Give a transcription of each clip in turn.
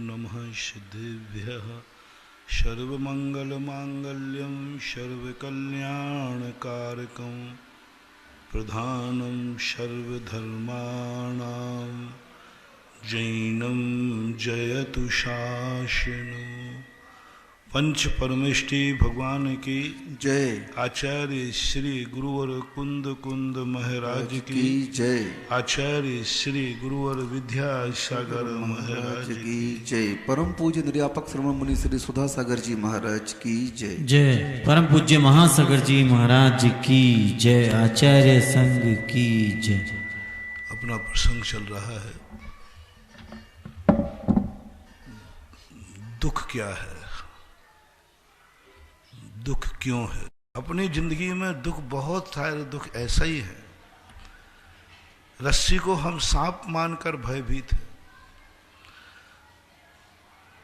नमः सिद्धेभ्यः सर्वमंगलमांगल्यं सर्वकल्याणकारकं प्रधानं सर्वधर्माणां जैनं जयतु शासनो। पंच परमेष्टि भगवान की जय। आचार्य श्री गुरुवर कुंद कुंद महाराज की जय। आचार्य श्री गुरुवर विद्यासागर महाराज की जय। परम पूज्य निर्यापक श्रवण मुनि श्री सुधा सागर जी महाराज की जय। जय। परम पूज्य महासागर जी महाराज की जय। आचार्य संघ की जय। अपना प्रसंग चल रहा है। दुख क्या है, दुख क्यों है? अपनी जिंदगी में दुख, बहुत सारे दुख ऐसा ही है। रस्सी को हम सांप मानकर भयभीत हैं।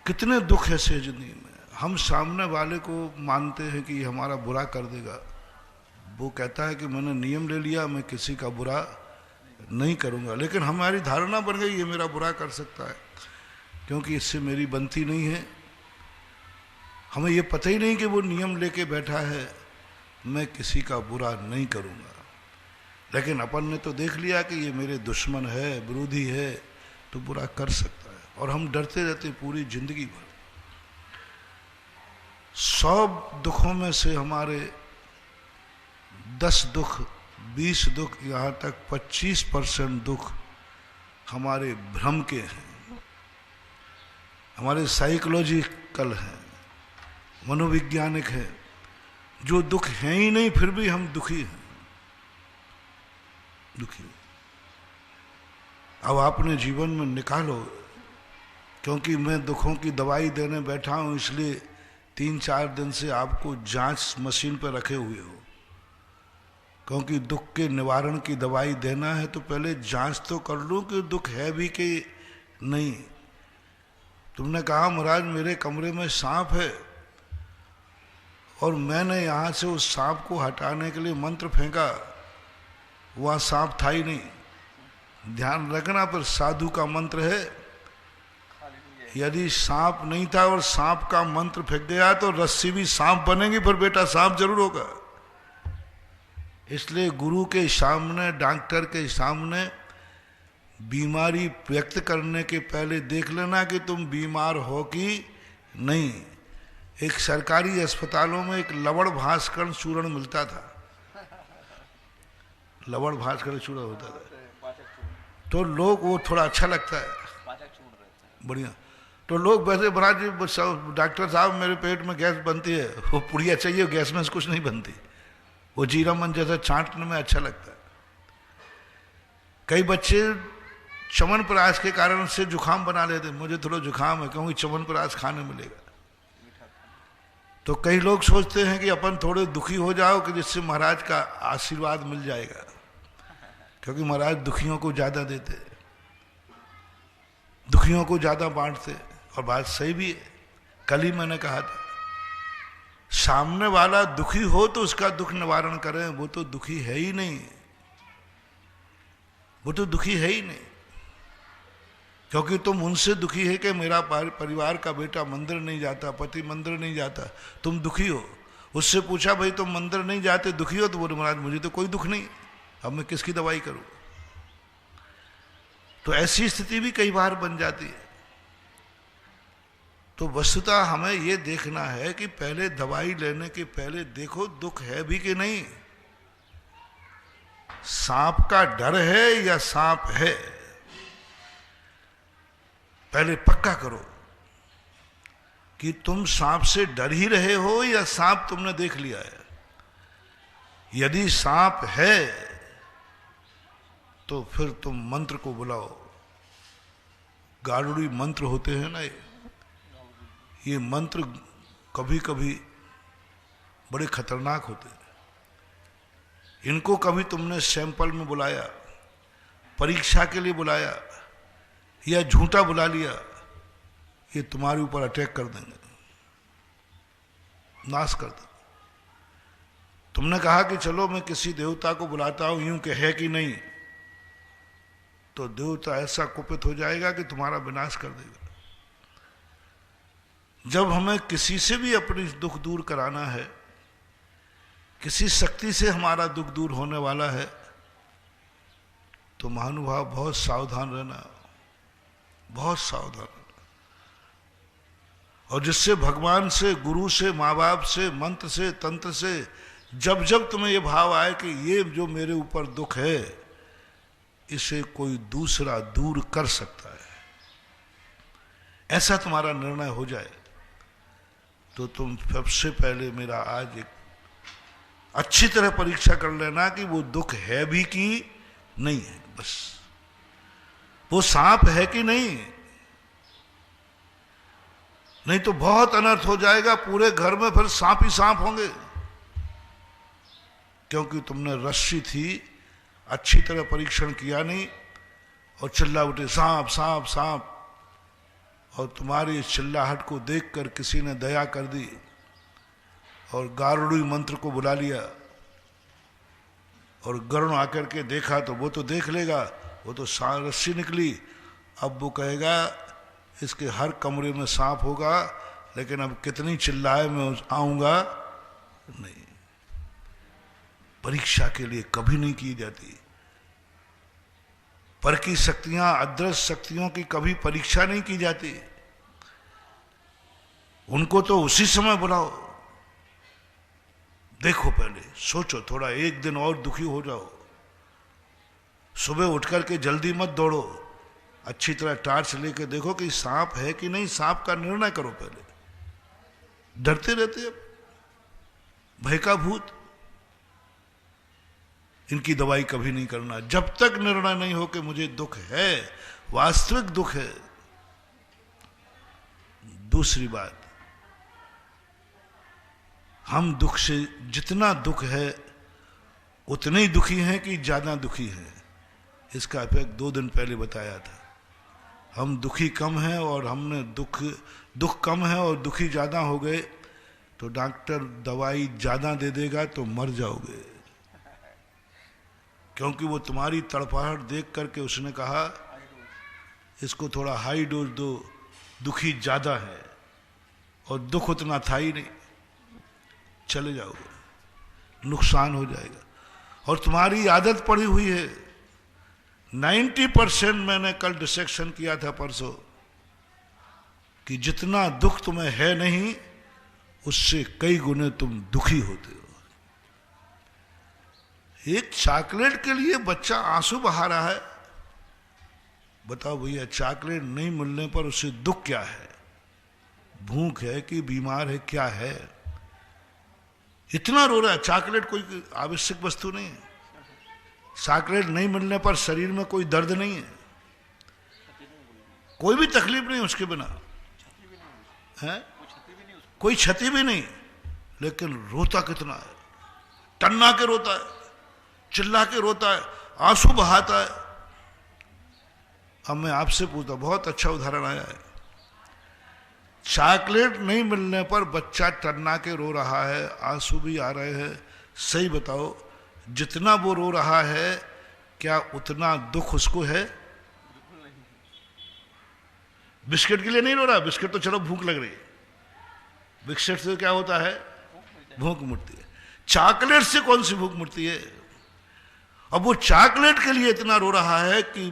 कितने दुख ऐसे जिंदगी में। हम सामने वाले को मानते हैं कि हमारा बुरा कर देगा। वो कहता है कि मैंने नियम ले लिया, मैं किसी का बुरा नहीं करूंगा, लेकिन हमारी धारणा बन गई ये मेरा बुरा कर सकता है क्योंकि इससे मेरी बनती नहीं है। हमें ये पता ही नहीं कि वो नियम लेके बैठा है, मैं किसी का बुरा नहीं करूंगा। लेकिन अपन ने तो देख लिया कि ये मेरे दुश्मन है, विरोधी है, तो बुरा कर सकता है। और हम डरते रहते पूरी जिंदगी भर। 100 दुखों में से हमारे 10 दुख, 20 दुख, यहाँ तक 25% दुख हमारे भ्रम के हैं, हमारे साइकोलॉजिकल हैं, मनोवैज्ञानिक है। जो दुख है ही नहीं फिर भी हम दुखी हैं, दुखी। अब आपने जीवन में निकालो, क्योंकि मैं दुखों की दवाई देने बैठा हूं इसलिए 3-4 दिन से आपको जांच मशीन पर रखे हुए हो, क्योंकि दुख के निवारण की दवाई देना है तो पहले जांच तो कर लूं कि दुख है भी कि नहीं। तुमने कहा महाराज मेरे कमरे में सांप है, और मैंने यहाँ से उस सांप को हटाने के लिए मंत्र फेंका, वहाँ सांप था ही नहीं। ध्यान रखना, पर साधु का मंत्र है। यदि सांप नहीं था और सांप का मंत्र फेंक गया तो रस्सी भी सांप बनेगी, पर बेटा सांप जरूर होगा। इसलिए गुरु के सामने, डॉक्टर के सामने बीमारी व्यक्त करने के पहले देख लेना कि तुम बीमार हो कि नहीं। एक सरकारी अस्पतालों में एक लवण भास्कर चूर्ण मिलता था, लवण भास्कर चूर्ण होता था, तो लोग, वो थोड़ा अच्छा लगता है, बढ़िया। तो लोग वैसे महाराज जी डॉक्टर साहब मेरे पेट में गैस बनती है, वो पुड़िया चाहिए, गैस में कुछ नहीं बनती, वो जीरा मन जैसा छांटने में अच्छा लगता है। कई बच्चे च्यवनप्राश के कारण से जुकाम बना लेते, मुझे थोड़ा जुकाम है क्योंकि च्यवनप्राश खाने मिलेगा। तो कई लोग सोचते हैं कि अपन थोड़े दुखी हो जाओ कि जिससे महाराज का आशीर्वाद मिल जाएगा, क्योंकि महाराज दुखियों को ज्यादा देते, दुखियों को ज्यादा बांटते। और बात सही भी है। कल ही मैंने कहा था, सामने वाला दुखी हो तो उसका दुख निवारण करें, वो तो दुखी है ही नहीं, वो तो दुखी है ही नहीं। क्योंकि तुम उनसे दुखी है कि मेरा परिवार का बेटा मंदिर नहीं जाता, पति मंदिर नहीं जाता, तुम दुखी हो। उससे पूछा भाई तुम मंदिर नहीं जाते दुखी हो? तो बोले महाराज मुझे तो कोई दुख नहीं, अब मैं किसकी दवाई करूं? तो ऐसी स्थिति भी कई बार बन जाती है। तो वस्तुतः हमें यह देखना है कि पहले दवाई लेने के पहले देखो दुख है भी कि नहीं। सांप का डर है या सांप है, पहले पक्का करो कि तुम सांप से डर ही रहे हो या सांप तुमने देख लिया है। यदि सांप है तो फिर तुम मंत्र को बुलाओ। गारुड़ी मंत्र होते हैं ना, ये मंत्र कभी कभी बड़े खतरनाक होते हैं। इनको कभी तुमने सैंपल में बुलाया, परीक्षा के लिए बुलाया, या झूठा बुला लिया, ये तुम्हारे ऊपर अटैक कर देंगे, नाश कर देंगे। तुमने कहा कि चलो मैं किसी देवता को बुलाता हूं, यूं के है कि नहीं, तो देवता ऐसा कुपित हो जाएगा कि तुम्हारा विनाश कर देगा। जब हमें किसी से भी अपनी दुख दूर कराना है, किसी शक्ति से हमारा दुख दूर होने वाला है, तो महानुभाव बहुत सावधान रहना, बहुत सावधान रहना। और जिससे भगवान से, गुरु से, माँ बाप से, मंत्र से, तंत्र से जब जब तुम्हें ये भाव आए कि ये जो मेरे ऊपर दुख है इसे कोई दूसरा दूर कर सकता है, ऐसा तुम्हारा निर्णय हो जाए, तो तुम सबसे पहले मेरा आज एक अच्छी तरह परीक्षा कर लेना कि वो दुख है भी कि नहीं है। बस वो सांप है कि नहीं, नहीं तो बहुत अनर्थ हो जाएगा, पूरे घर में फिर सांप ही सांप होंगे, क्योंकि तुमने रस्सी थी अच्छी तरह परीक्षण किया नहीं और चिल्ला उठे सांप सांप सांप, और तुम्हारी इस चिल्लाहट को देखकर किसी ने दया कर दी और गारुड़ी मंत्र को बुला लिया, और गरुण आकर के देखा तो वो तो देख लेगा, वो तो रस्सी निकली, अब वो कहेगा इसके हर कमरे में सांप होगा, लेकिन अब कितनी चिल्लाए मैं आऊंगा नहीं। परीक्षा के लिए कभी नहीं की जाती, पर की शक्तियां, अदृश्य शक्तियों की कभी परीक्षा नहीं की जाती, उनको तो उसी समय बुलाओ। देखो पहले सोचो, थोड़ा एक दिन और दुखी हो जाओ, सुबह उठकर के जल्दी मत दौड़ो, अच्छी तरह टार्च लेके देखो कि सांप है कि नहीं, सांप का निर्णय करो पहले। डरते रहते अब, भय का भूत, इनकी दवाई कभी नहीं करना जब तक निर्णय नहीं हो कि मुझे दुख है, वास्तविक दुख है। दूसरी बात, हम दुख से, जितना दुख है उतने ही दुखी हैं कि ज्यादा दुखी हैं, इसका इफेक्ट 2 दिन पहले बताया था। हम दुखी कम हैं और हमने दुख कम है और दुखी ज्यादा हो गए, तो डॉक्टर दवाई ज्यादा दे देगा तो मर जाओगे, क्योंकि वो तुम्हारी तड़पाहट देख करके उसने कहा इसको थोड़ा हाई डोज दो, दुखी ज्यादा है और दुख उतना था ही नहीं, चले जाओगे, नुकसान हो जाएगा। और तुम्हारी आदत पड़ी हुई है, 90% मैंने कल डिसेक्शन किया था परसों, कि जितना दुख तुम्हें है नहीं उससे कई गुने तुम दुखी होते हो। एक चॉकलेट के लिए बच्चा आंसू बहा रहा है, बताओ भैया, चॉकलेट नहीं मिलने पर उसे दुख क्या है? भूख है कि बीमार है, क्या है? इतना रो रहा है। चॉकलेट कोई आवश्यक वस्तु नहीं है, चॉकलेट नहीं मिलने पर शरीर में कोई दर्द नहीं है, कोई भी तकलीफ नहीं उसके बिना है, कोई क्षति भी नहीं, लेकिन रोता कितना है, टन्ना के रोता है, चिल्ला के रोता है, आंसू बहाता है। अब मैं आपसे पूछता, बहुत अच्छा उदाहरण आया है, चॉकलेट नहीं मिलने पर बच्चा टन्ना के रो रहा है, आंसू भी आ रहे हैं, सही बताओ जितना वो रो रहा है क्या उतना दुख उसको है? बिस्किट के लिए नहीं रो रहा, बिस्किट तो चलो भूख लग रही है, बिस्किट से क्या होता है? भूख मिटती है। चॉकलेट से कौन सी भूख मिटती है? अब वो चॉकलेट के लिए इतना रो रहा है कि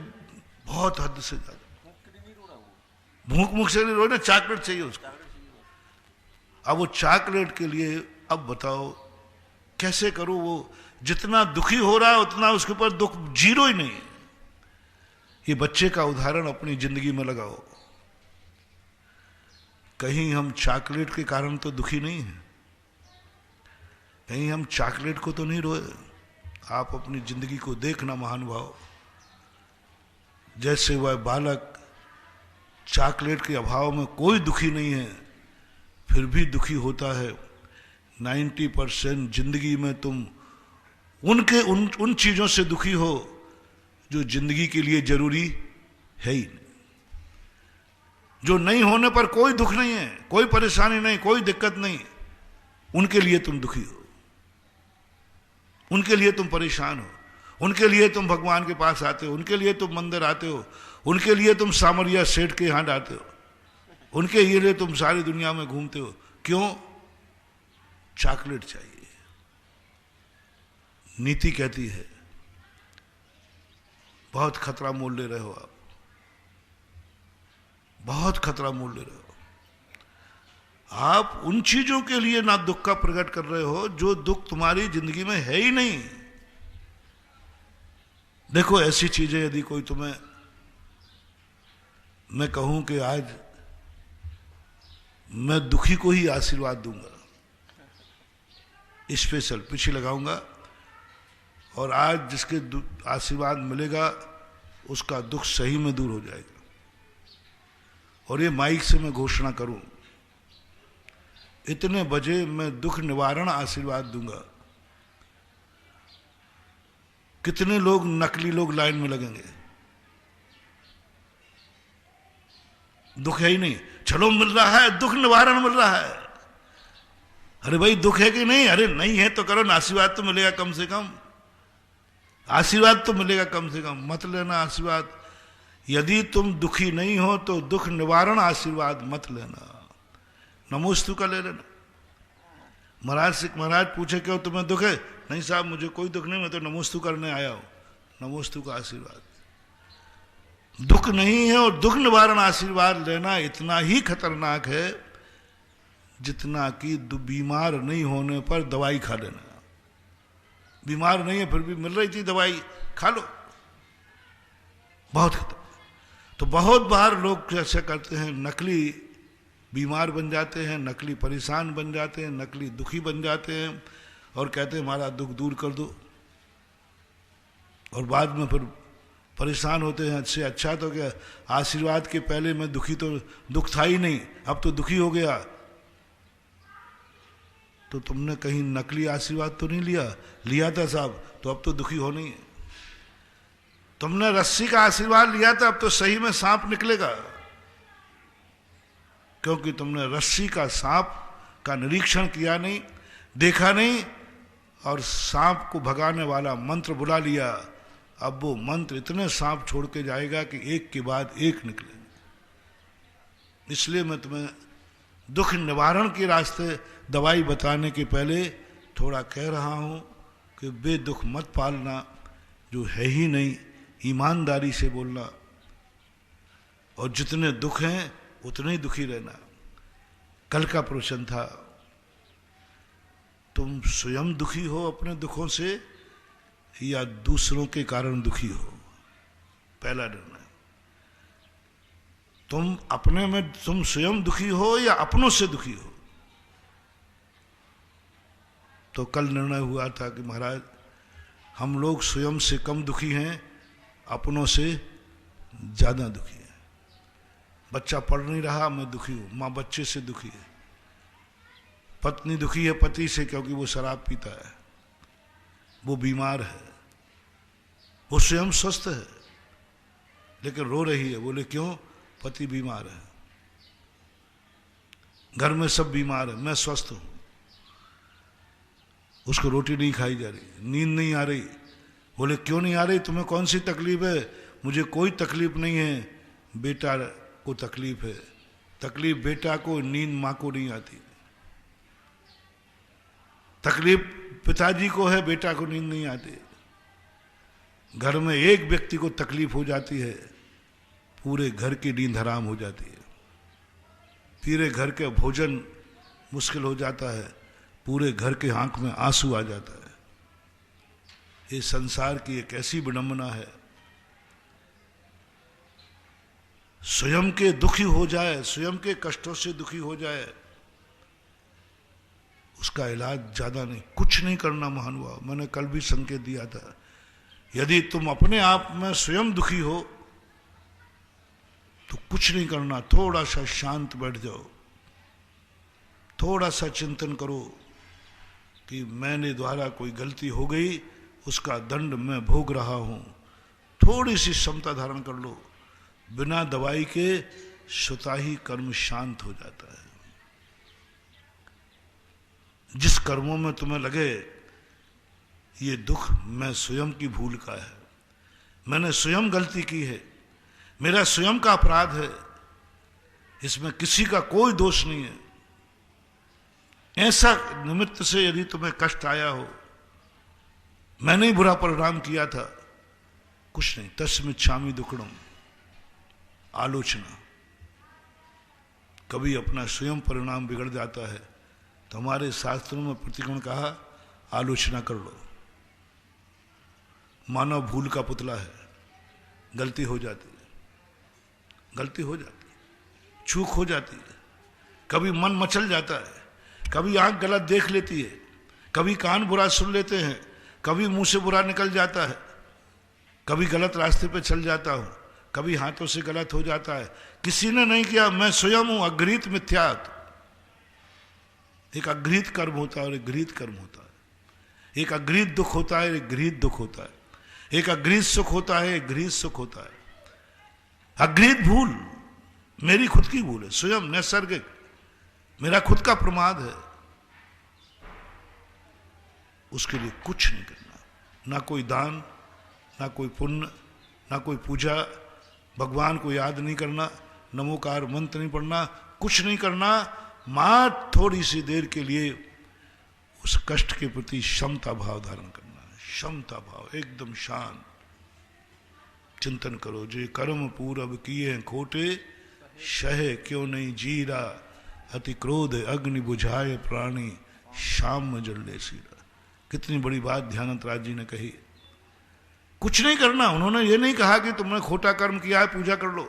बहुत हद से ज्यादा। भूख से नहीं रो रहा, चॉकलेट चाहिए उसको। अब वो चॉकलेट के लिए, अब बताओ कैसे करूं? वो जितना दुखी हो रहा है उतना उसके ऊपर दुख जीरो ही नहीं है। ये बच्चे का उदाहरण अपनी जिंदगी में लगाओ। कहीं हम चॉकलेट के कारण तो दुखी नहीं है, कहीं हम चॉकलेट को तो नहीं रोए। आप अपनी जिंदगी को देखना महानुभाव, जैसे वह बालक चॉकलेट के अभाव में कोई दुखी नहीं है, फिर भी दुखी होता है। 90% जिंदगी में तुम उन चीजों से दुखी हो जो जिंदगी के लिए जरूरी है ही नहीं। जो नहीं होने पर कोई दुख नहीं है, कोई परेशानी नहीं, कोई दिक्कत नहीं, उनके लिए तुम दुखी हो, उनके लिए तुम परेशान हो, उनके लिए तुम भगवान के पास आते हो, उनके लिए तुम मंदिर आते हो, उनके लिए तुम सामरिया सेठ के यहां आते हो। उनके ये लिए तुम सारी दुनिया में घूमते हो, क्यों? चॉकलेट चाहिए। नीति कहती है बहुत खतरा मोल ले रहे हो आप, बहुत खतरा मोल ले रहे हो आप। उन चीजों के लिए ना दुख का प्रकट कर रहे हो जो दुख तुम्हारी जिंदगी में है ही नहीं। देखो ऐसी चीजें यदि कोई तुम्हें, मैं कहूं कि आज मैं दुखी को ही आशीर्वाद दूंगा, स्पेशल पीछे लगाऊंगा, और आज जिसके आशीर्वाद मिलेगा उसका दुख सही में दूर हो जाएगा। और ये माइक से मैं घोषणा करूं, इतने बजे मैं दुख निवारण आशीर्वाद दूंगा। कितने लोग, नकली लोग लाइन में लगेंगे, दुख है ही नहीं, चलो मिल रहा है, दुख निवारण मिल रहा है। अरे भाई दुख है कि नहीं? अरे नहीं है तो करो ना, आशीर्वाद तो मिलेगा कम से कम, आशीर्वाद तो मिलेगा कम से कम, मत लेना आशीर्वाद। यदि तुम दुखी नहीं हो तो दुख निवारण आशीर्वाद मत लेना, नमोस्तु का ले लेना। महाराज से, महाराज पूछे क्यों तुम्हें दुख है? नहीं साहब मुझे कोई दुख नहीं, मैं तो नमोस्तु करने आया हूं। नमोस्तु का आशीर्वाद, दुख नहीं है। और दुख निवारण आशीर्वाद लेना इतना ही खतरनाक है जितना कि बीमार नहीं होने पर दवाई खा लेना। बीमार नहीं है फिर भी मिल रही थी दवाई, खा लो, बहुत खतरनाक। तो बहुत बार लोग कैसे करते हैं, नकली बीमार बन जाते हैं, नकली परेशान बन जाते हैं, नकली दुखी बन जाते हैं और कहते हैं हमारा दुख दूर कर दो, और बाद में फिर परेशान होते हैं। अच्छे अच्छा तो क्या, आशीर्वाद के पहले मैं दुखी, तो दुख था ही नहीं, अब तो दुखी हो गया। तो तुमने कहीं नकली आशीर्वाद तो नहीं लिया? लिया था साहब, तो अब तो दुखी हो नहीं है। तुमने रस्सी का आशीर्वाद लिया था, अब तो सही में सांप निकलेगा, क्योंकि तुमने रस्सी का, सांप का निरीक्षण किया नहीं, देखा नहीं, और सांप को भगाने वाला मंत्र बुला लिया। अब वो मंत्र इतने सांप छोड़ के जाएगा कि एक के बाद एक निकलेंगे। इसलिए मैं तुम्हें दुख निवारण के रास्ते दवाई बताने के पहले थोड़ा कह रहा हूं कि बेदुख मत पालना, जो है ही नहीं, ईमानदारी से बोलना, और जितने दुख हैं उतने ही दुखी रहना। कल का प्रवचन था, तुम स्वयं दुखी हो अपने दुखों से या दूसरों के कारण दुखी हो, पहला निर्णय। तुम अपने में, तुम स्वयं दुखी हो या अपनों से दुखी हो। तो कल निर्णय हुआ था कि महाराज हम लोग स्वयं से कम दुखी हैं, अपनों से ज्यादा दुखी हैं। बच्चा पढ़ नहीं रहा, मैं दुखी हूं, मां बच्चे से दुखी है, पत्नी दुखी है पति से क्योंकि वो शराब पीता है, वो बीमार है, वो स्वयं स्वस्थ है लेकिन रो रही है। बोले क्यों? पति बीमार है, घर में सब बीमार है, मैं स्वस्थ हूं, उसको रोटी नहीं खाई जा रही, नींद नहीं आ रही। बोले क्यों नहीं आ रही? तुम्हें कौन सी तकलीफ है? मुझे कोई तकलीफ नहीं है, बेटा को तकलीफ है। तकलीफ बेटा को, नींद मां को नहीं आती। तकलीफ पिताजी को है, बेटा को नींद नहीं आती। घर में एक व्यक्ति को तकलीफ हो जाती है, पूरे घर की नींद हराम हो जाती है, पूरे घर के भोजन मुश्किल हो जाता है, पूरे घर के आंख में आंसू आ जाता है। ये संसार की एक ऐसी विडंबना है। स्वयं के दुखी हो जाए, स्वयं के कष्टों से दुखी हो जाए, उसका इलाज ज्यादा नहीं, कुछ नहीं करना महानुभाव। मैंने कल भी संकेत दिया था, यदि तुम अपने आप में स्वयं दुखी हो तो कुछ नहीं करना, थोड़ा सा शांत बैठ जाओ, थोड़ा सा चिंतन करो कि मैंने द्वारा कोई गलती हो गई, उसका दंड मैं भोग रहा हूं। थोड़ी सी समता धारण कर लो, बिना दवाई के स्वतः ही कर्म शांत हो जाता है। जिस कर्मों में तुम्हें लगे ये दुख मैं स्वयं की भूल का है, मैंने स्वयं गलती की है, मेरा स्वयं का अपराध है, इसमें किसी का कोई दोष नहीं है। ऐसा निमित्त से यदि तुम्हें कष्ट आया हो, मैंने ही बुरा परिणाम किया था, कुछ नहीं, तस्मिच्छामि दुक्कड़म, आलोचना। कभी अपना स्वयं परिणाम बिगड़ जाता है तो हमारे शास्त्रों में प्रतिगुण कहा, आलोचना कर लो। मानव भूल का पुतला है, गलती हो जाती है, गलती हो जाती है, चूक हो जाती है, कभी मन मचल जाता है, कभी आंख गलत देख लेती है, कभी कान बुरा सुन लेते हैं, कभी मुंह से बुरा निकल जाता है, कभी गलत रास्ते पे चल जाता हूं, कभी हाथों से गलत हो जाता है। किसी ने नहीं किया, मैं स्वयं हूं। अगृहीत मिथ्यात्, एक अगृहीत कर्म होता है और एक गृहीत कर्म होता है। एक अगृहीत दुख होता है, एक गृहीत दुख होता है। एक अगृहीत सुख होता है, एक गृहीत सुख होता है। अगृहीत भूल मेरी खुद की भूल है, स्वयं नैसर्गिक, मेरा खुद का प्रमाद है। उसके लिए कुछ नहीं करना, ना कोई दान, ना कोई पुण्य, ना कोई पूजा, भगवान को याद नहीं करना, नमोकार मंत्र नहीं पढ़ना, कुछ नहीं करना। मात्र थोड़ी सी देर के लिए उस कष्ट के प्रति क्षमता भाव धारण करना है। क्षमता भाव, एकदम शांत। चिंतन करो, जो कर्म पूरब किए हैं खोटे, सहे क्यों नहीं जीरा, अति क्रोध अग्नि बुझाए प्राणी, शाम में जल्ले सीरा। कितनी बड़ी बात ध्यानंतराज जी ने कही। कुछ नहीं करना। उन्होंने ये नहीं कहा कि तुमने खोटा कर्म किया है, पूजा कर लो।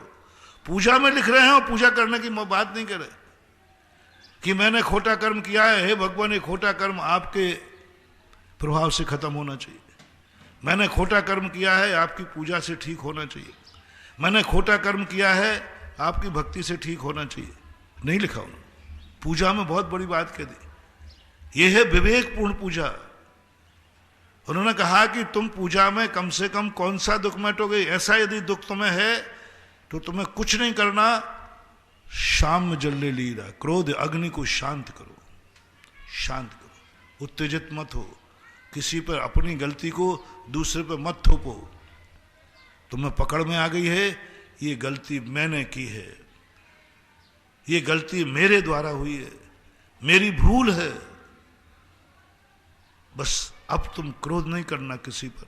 पूजा में लिख रहे हैं और पूजा करने की बात नहीं करे कि मैंने खोटा कर्म किया है, हे भगवान ये खोटा कर्म आपके प्रभाव से खत्म होना चाहिए। मैंने खोटा कर्म किया है, आपकी पूजा से ठीक होना चाहिए। मैंने खोटा कर्म किया है, आपकी भक्ति से ठीक होना चाहिए। नहीं लिखा उन्होंने। पूजा में बहुत बड़ी बात कह दी, यह है विवेकपूर्ण पूजा। उन्होंने कहा कि तुम पूजा में कम से कम कौन सा दुख मिटोगे। ऐसा यदि दुख तुम्हें है तो तुम्हें कुछ नहीं करना, शाम में जल्ले लीरा, क्रोध अग्नि को शांत करो, शांत करो। उत्तेजित मत हो, किसी पर अपनी गलती को दूसरे पर मत थोपो। तुम्हें पकड़ में आ गई है, ये गलती मैंने की है, ये गलती मेरे द्वारा हुई है, मेरी भूल है। बस अब तुम क्रोध नहीं करना, किसी पर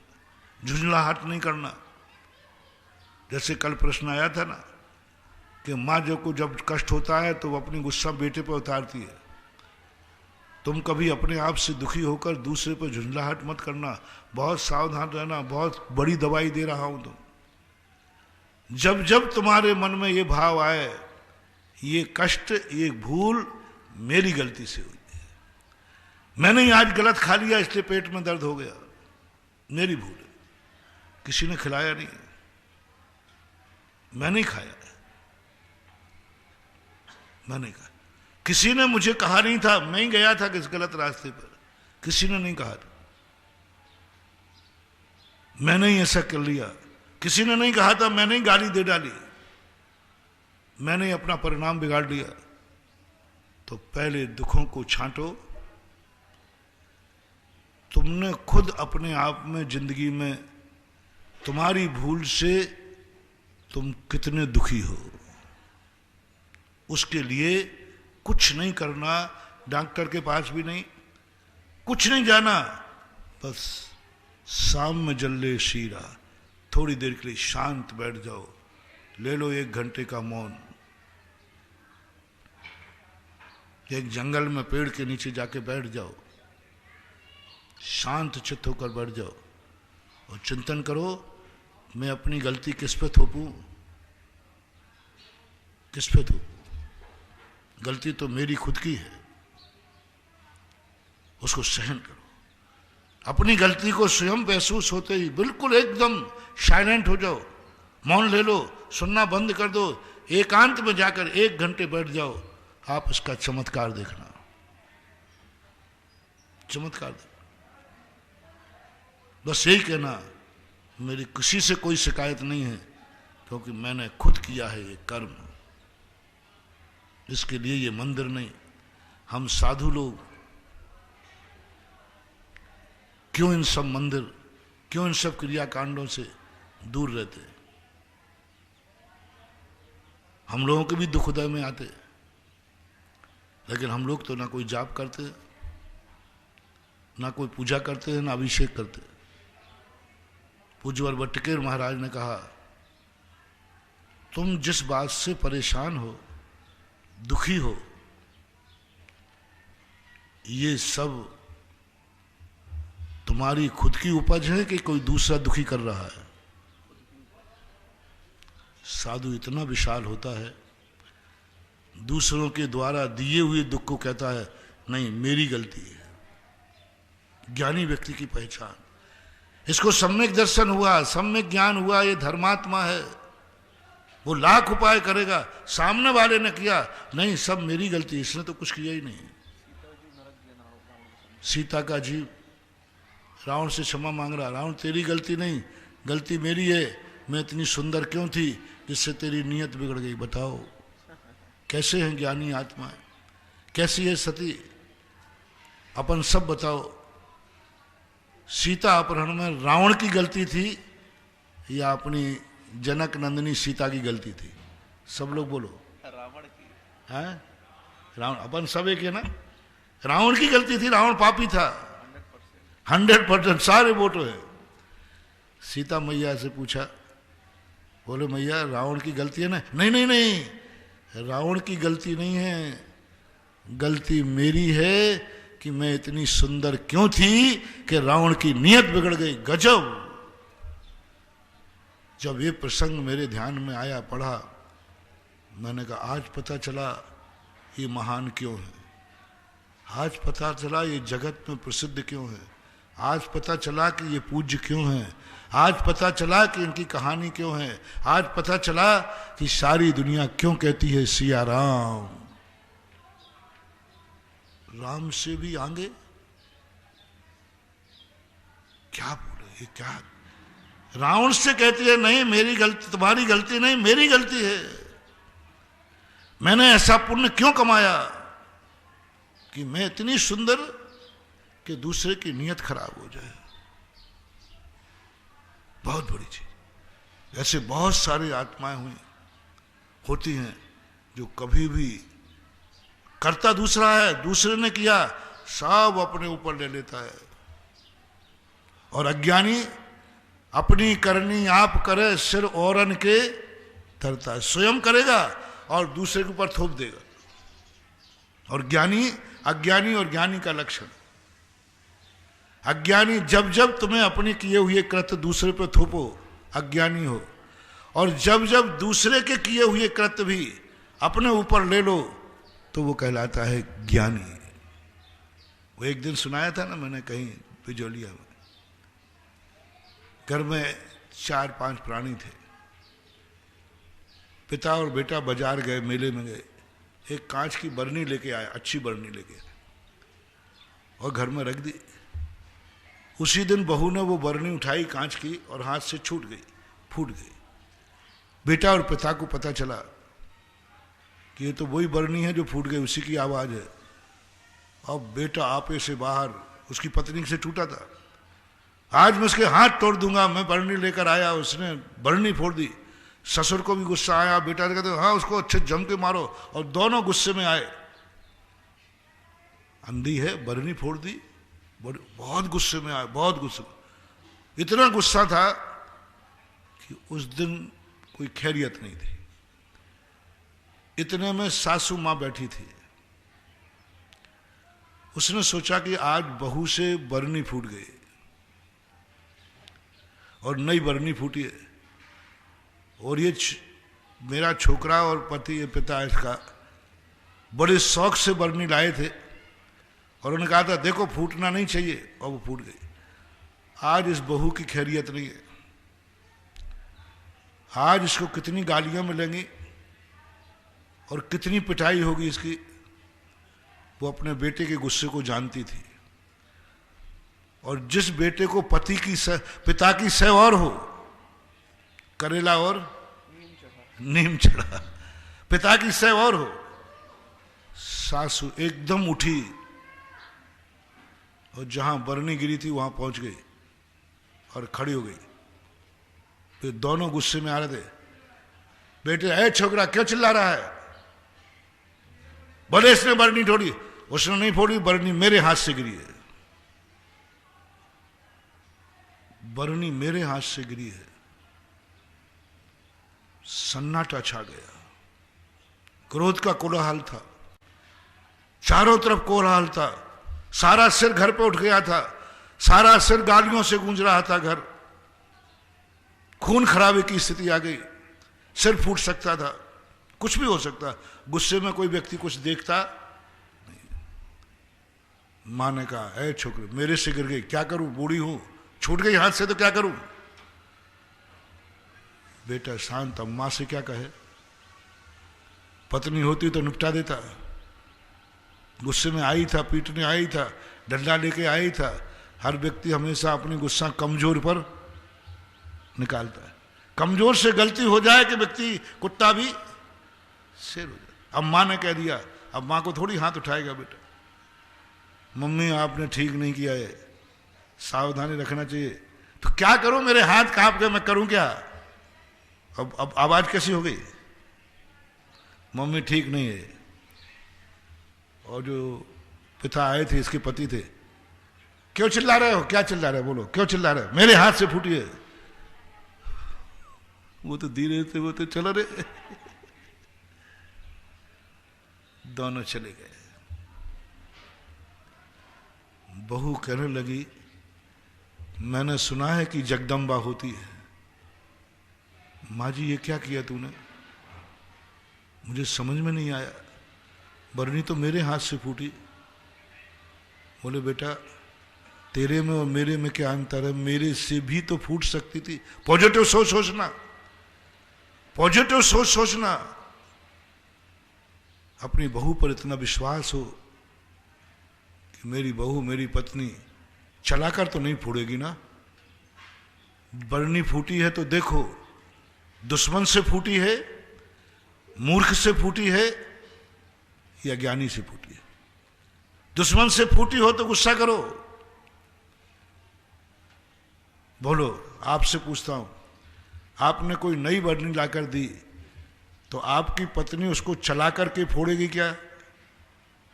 झुंझलाहट नहीं करना। जैसे कल प्रश्न आया था ना कि माँ जो को जब कष्ट होता है तो वो अपनी गुस्सा बेटे पर उतारती है। तुम कभी अपने आप से दुखी होकर दूसरे पर झुंझलाहट मत करना। बहुत सावधान रहना, बहुत बड़ी दवाई दे रहा हूं तुम। जब जब तुम्हारे मन में ये भाव आए, ये कष्ट, ये भूल मेरी गलती से हुई है, मैंने ही आज गलत खा लिया इसलिए पेट में दर्द हो गया, मेरी भूल है। किसी ने खिलाया नहीं है, मैंने ही खाया है, मैंने कहा। किसी ने मुझे कहा नहीं था, मैं ही गया था किस गलत रास्ते पर, किसी ने नहीं कहा था, मैंने ही ऐसा कर लिया। किसी ने नहीं कहा था, मैंने ही गाली दे डाली, मैंने ही अपना परिणाम बिगाड़ लिया। तो पहले दुखों को छांटो। तुमने खुद अपने आप में जिंदगी में तुम्हारी भूल से तुम कितने दुखी हो, उसके लिए कुछ नहीं करना। डॉक्टर के पास भी नहीं, कुछ नहीं जाना, बस शाम में जल्ले शीरा, थोड़ी देर के लिए शांत बैठ जाओ, ले लो 1 घंटे का मौन। एक जंगल में पेड़ के नीचे जाके बैठ जाओ, शांत चित्त होकर बैठ जाओ और चिंतन करो, मैं अपनी गलती किस पे थोपूं, किस पे थोपूं। गलती तो मेरी खुद की है, उसको सहन करो। अपनी गलती को स्वयं महसूस होते ही बिल्कुल एकदम साइलेंट हो जाओ, मौन ले लो, सुनना बंद कर दो, एकांत में जाकर 1 घंटे बैठ जाओ। आप इसका चमत्कार देखना, चमत्कार देखना। बस यही कहना, मेरी किसी से कोई शिकायत नहीं है, क्योंकि मैंने खुद किया है ये कर्म। इसके लिए ये मंदिर नहीं। हम साधु लोग क्यों इन सब मंदिर, क्यों इन सब क्रियाकांडों से दूर रहते हैं? हम लोगों के भी दुख उदय में आते, लेकिन हम लोग तो ना कोई जाप करते, ना कोई पूजा करते हैं, ना अभिषेक करते। पूज्यवर बट्टकेर महाराज ने कहा, तुम जिस बात से परेशान हो, दुखी हो, ये सब तुम्हारी खुद की उपज है कि कोई दूसरा दुखी कर रहा है। साधु इतना विशाल होता है, दूसरों के द्वारा दिए हुए दुख को कहता है नहीं मेरी गलती है। ज्ञानी व्यक्ति की पहचान, इसको सम्यक दर्शन हुआ, सम्यक ज्ञान हुआ, ये धर्मात्मा है। वो लाख उपाय करेगा, सामने वाले ने किया नहीं सब मेरी गलती, इसने तो कुछ किया ही नहीं। सीता का जीव रावण से क्षमा मांग रहा, रावण तेरी गलती नहीं, गलती मेरी है, मैं इतनी सुंदर क्यों थी जिससे तेरी नीयत बिगड़ गई। बताओ कैसे हैं ज्ञानी आत्माएं, कैसी है सती, अपन सब बताओ। सीता अपहरण में रावण की गलती थी या अपनी जनक नंदिनी सीता की गलती थी? सब लोग बोलो। रावण की हैं? रावण, अपन सब एक है ना। रावण की गलती थी, रावण पापी था 100%, सारे वोटो है। सीता मैया से पूछा, बोले मैया रावण की गलती है ना? नहीं नहीं नहीं, रावण की गलती नहीं है, गलती मेरी है कि मैं इतनी सुंदर क्यों थी कि रावण की नीयत बिगड़ गई। गजब! जब ये प्रसंग मेरे ध्यान में आया, पढ़ा, मैंने कहा आज पता चला ये महान क्यों है, आज पता चला ये जगत में प्रसिद्ध क्यों है, आज पता चला कि ये पूज्य क्यों है, आज पता चला कि इनकी कहानी क्यों है, आज पता चला कि सारी दुनिया क्यों कहती है सिया राम। राम से भी आगे क्या बोले, ये क्या? रावण से कहती है नहीं मेरी गलती, तुम्हारी गलती नहीं मेरी गलती है, मैंने ऐसा पुण्य क्यों कमाया कि मैं इतनी सुंदर कि दूसरे की नीयत खराब हो जाए। बहुत बड़ी चीज। ऐसे बहुत सारी आत्माएं हुई होती हैं जो कभी भी करता दूसरा है, दूसरे ने किया सब अपने ऊपर ले लेता है। और अज्ञानी अपनी करनी आप करे, सिर औरन के धरता है, स्वयं करेगा और दूसरे के ऊपर थोप देगा। और ज्ञानी, अज्ञानी और ज्ञानी का लक्षण, अज्ञानी जब जब तुम्हें अपने किए हुए कृत्य दूसरे पर थोपो अज्ञानी हो, और जब जब दूसरे के किए हुए कृत्य भी अपने ऊपर ले लो तो वो कहलाता है ज्ञानी। वो एक दिन सुनाया था ना मैंने कहीं बिजोलिया में, घर में 4-5 प्राणी थे, पिता और बेटा बाजार गए, मेले में गए, एक कांच की बरनी लेके आए, अच्छी बरनी लेके आए और घर में रख दी। उसी दिन बहू ने वो बरनी उठाई कांच की और हाथ से छूट गई, फूट गई। बेटा और पिता को पता चला कि ये तो वही बरनी है जो फूट गई, उसी की आवाज है। अब बेटा आपे से बाहर, उसकी पत्नी से टूटा था, आज मैं उसके हाथ तोड़ दूंगा, मैं बरनी लेकर आया, उसने बरनी फोड़ दी। ससुर को भी गुस्सा आया, बेटा ने कहते हाँ उसको अच्छे जम के मारो, और दोनों गुस्से में आए। अंधी है, बरनी फोड़ दी, बहुत गुस्से में आए, बहुत गुस्से में। इतना गुस्सा था कि उस दिन कोई खैरियत नहीं थी। इतने में सासू मां बैठी थी, उसने सोचा कि आज बहू से बरनी फूट गई और नई बरनी फूटी है, और ये मेरा छोकरा और पति पिता इसका बड़े शौक से बरनी लाए थे, और उन्होंने कहा था देखो फूटना नहीं चाहिए, और वो फूट गई। आज इस बहू की खैरियत नहीं है, आज इसको कितनी गालियां मिलेंगी और कितनी पिटाई होगी इसकी। वो अपने बेटे के गुस्से को जानती थी, और जिस बेटे को पिता की सह और हो, करेला और नीम चढ़ा, पिता की सह और हो, सासू एकदम उठी और जहां बरनी गिरी थी वहां पहुंच गई और खड़ी हो गई। फिर दोनों गुस्से में आ रहे थे। बेटे ऐ छोकरा क्यों चिल्ला रहा है? बोले इसने बरनी फोड़ी। उसने नहीं फोड़ी, बरनी मेरे हाथ से गिरी है, बरनी मेरे हाथ से गिरी है। सन्नाटा छा गया, क्रोध का कोलाहल था, चारों तरफ कोलाहल था, सारा सिर घर पे उठ गया था, सारा सिर गालियों से गूंज रहा था घर। खून खराबे की स्थिति आ गई, सिर फूट सकता था, कुछ भी हो सकता। गुस्से में कोई व्यक्ति कुछ देखता नहीं। मां ने कहा ऐ छोकरे मेरे से गिर गई, क्या करूं, बूढ़ी हूं, छूट गई हाथ से तो क्या करूं? बेटा शांत, अब मां से क्या कहे, पत्नी होती तो निपटा देता। गुस्से में आई था, पीटने आई था, डंडा लेके आई था। हर व्यक्ति हमेशा अपनी गुस्सा कमजोर पर निकालता है। कमजोर से गलती हो जाए कि व्यक्ति कुत्ता भी शेर हो जाए। अब मां ने कह दिया, अब मां को थोड़ी हाथ उठाएगा बेटा। मम्मी आपने ठीक नहीं किया है, सावधानी रखना चाहिए। तो क्या करूं, मेरे हाथ कांप गए, मैं करूं क्या? अब आवाज कैसी हो गई? मम्मी ठीक नहीं है। और जो पिता आए थे, इसके पति थे, क्यों चिल्ला रहे हो, क्या चिल्ला रहे हो, बोलो क्यों चिल्ला रहे हो? मेरे हाथ से फूटी है। वो तो धीरे थे, वो तो चलो रे। दोनों चले गए। बहू कहने लगी मैंने सुना है कि जगदम्बा होती है। माँ जी ये क्या किया तूने? मुझे समझ में नहीं आया, बरनी तो मेरे हाथ से फूटी। बोले बेटा तेरे में और मेरे में क्या अंतर है? मेरे से भी तो फूट सकती थी। पॉजिटिव सोच सोचना, पॉजिटिव सोच सोचना। अपनी बहू पर इतना विश्वास हो कि मेरी बहू मेरी पत्नी चलाकर तो नहीं फोड़ेगी ना। बरनी फूटी है तो देखो, दुश्मन से फूटी है, मूर्ख से फूटी है या ज्ञानी से फूटी है। दुश्मन से फूटी हो तो गुस्सा करो। बोलो, आपसे पूछता हूं, आपने कोई नई बरनी लाकर दी तो आपकी पत्नी उसको चला करके फोड़ेगी क्या?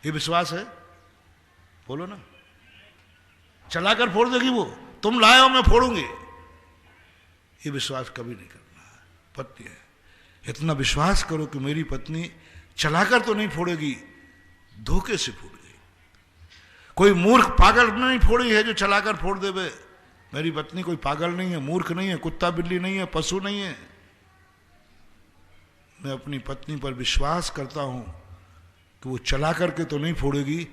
ये विश्वास है? बोलो ना। चलाकर फोड़ देगी वो, तुम लाए हो मैं फोड़ूंगी, ये विश्वास कभी नहीं करना। पत्नी है, इतना विश्वास करो कि मेरी पत्नी चलाकर तो नहीं फोड़ेगी, धोखे से फोड़ेगी। कोई मूर्ख पागल नहीं फोड़ी है जो चलाकर फोड़ देवे। मेरी पत्नी कोई पागल नहीं है, मूर्ख नहीं है, कुत्ता बिल्ली नहीं है, पशु नहीं है। मैं अपनी पत्नी पर विश्वास करता हूं कि वो चला करके तो नहीं फोड़ेगी,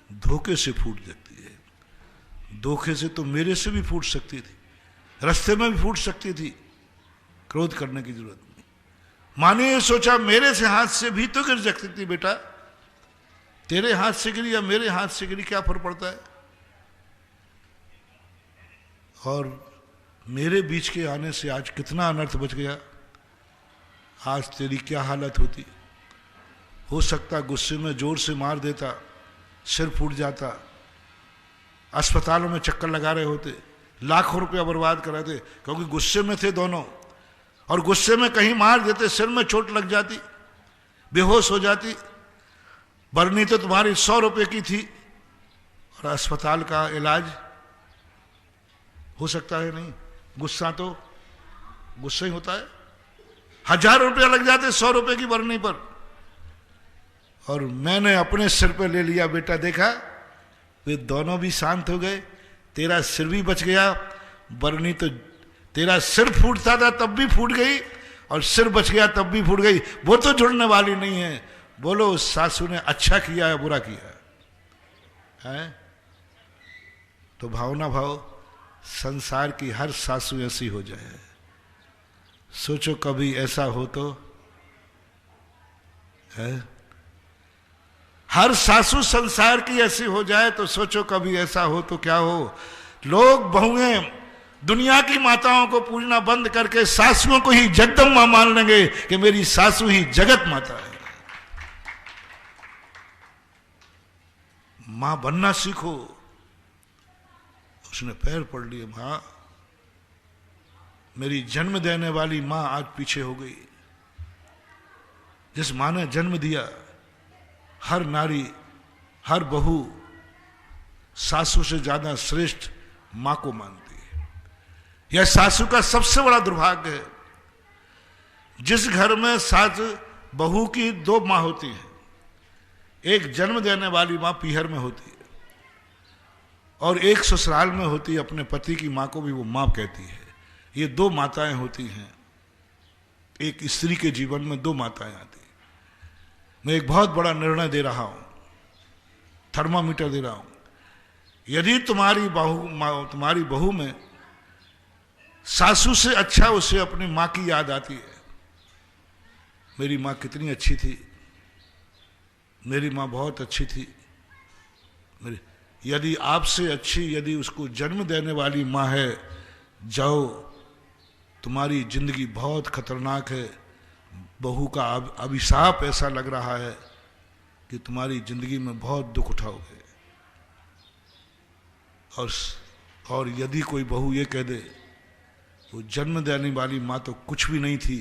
धोखे से फूट देती है। धोखे से तो मेरे से भी फूट सकती थी, रास्ते में भी फूट सकती थी। क्रोध करने की जरूरत नहीं। माँ ने ये सोचा मेरे से हाथ से भी तो गिर सकती थी बेटा, तेरे हाथ से गिरी या मेरे हाथ से गिरी, क्या फर्क पड़ता है? और मेरे बीच के आने से आज कितना अनर्थ बच गया। आज तेरी क्या हालत होती। हो सकता गुस्से में जोर से मार देता, सिर फूट जाता, अस्पतालों में चक्कर लगा रहे होते, लाखों रुपया बर्बाद कराते, क्योंकि गुस्से में थे दोनों। और गुस्से में कहीं मार देते, सिर में चोट लग जाती, बेहोश हो जाती। बरनी तो तुम्हारी 100 रुपए की थी और अस्पताल का इलाज हो सकता है नहीं। गुस्सा तो गुस्सा ही होता है। 1000 रुपया लग जाते 100 रुपए की बरनी पर। और मैंने अपने सिर पे ले लिया बेटा, देखा वे दोनों भी शांत हो गए, तेरा सिर भी बच गया। बरनी तो तेरा सिर फूटता था तब भी फूट गई और सिर बच गया तब भी फूट गई, वो तो जुड़ने वाली नहीं है। बोलो सासू ने अच्छा किया या बुरा किया है? तो भावना भाव संसार की हर सासू ऐसी हो जाए। सोचो कभी ऐसा हो तो है? हर सासू संसार की ऐसी हो जाए तो सोचो कभी ऐसा हो तो क्या हो। लोग बहुएं दुनिया की माताओं को पूजना बंद करके सासुओं को ही जगदम्बा मान लेंगे कि मेरी सासू ही जगत माता है। मां बनना सीखो। उसने पैर पड़ लिए, मां मेरी जन्म देने वाली मां आज पीछे हो गई। जिस माँ ने जन्म दिया, हर नारी, हर बहू सासू से ज्यादा श्रेष्ठ मां को मानती है। यह सासू का सबसे बड़ा दुर्भाग्य है। जिस घर में सास बहू की दो मां होती है, एक जन्म देने वाली मां पीहर में होती है और एक ससुराल में होती है, अपने पति की मां को भी वो मां कहती है। ये दो माताएं होती हैं। एक स्त्री के जीवन में दो माताएं आती हैं। मैं एक बहुत बड़ा निर्णय दे रहा हूं, थर्मामीटर दे रहा हूं। यदि तुम्हारी बहू में सासू से अच्छा उसे अपनी मां की याद आती है, मेरी मां कितनी अच्छी थी, मेरी मां बहुत अच्छी थी, यदि आपसे अच्छी यदि उसको जन्म देने वाली मां है, जाओ, तुम्हारी जिंदगी बहुत खतरनाक है। बहू का अभिशाप ऐसा लग रहा है कि तुम्हारी जिंदगी में बहुत दुख उठाओगे। और यदि कोई बहू ये कह दे वो जन्म देने वाली मां तो कुछ भी नहीं थी,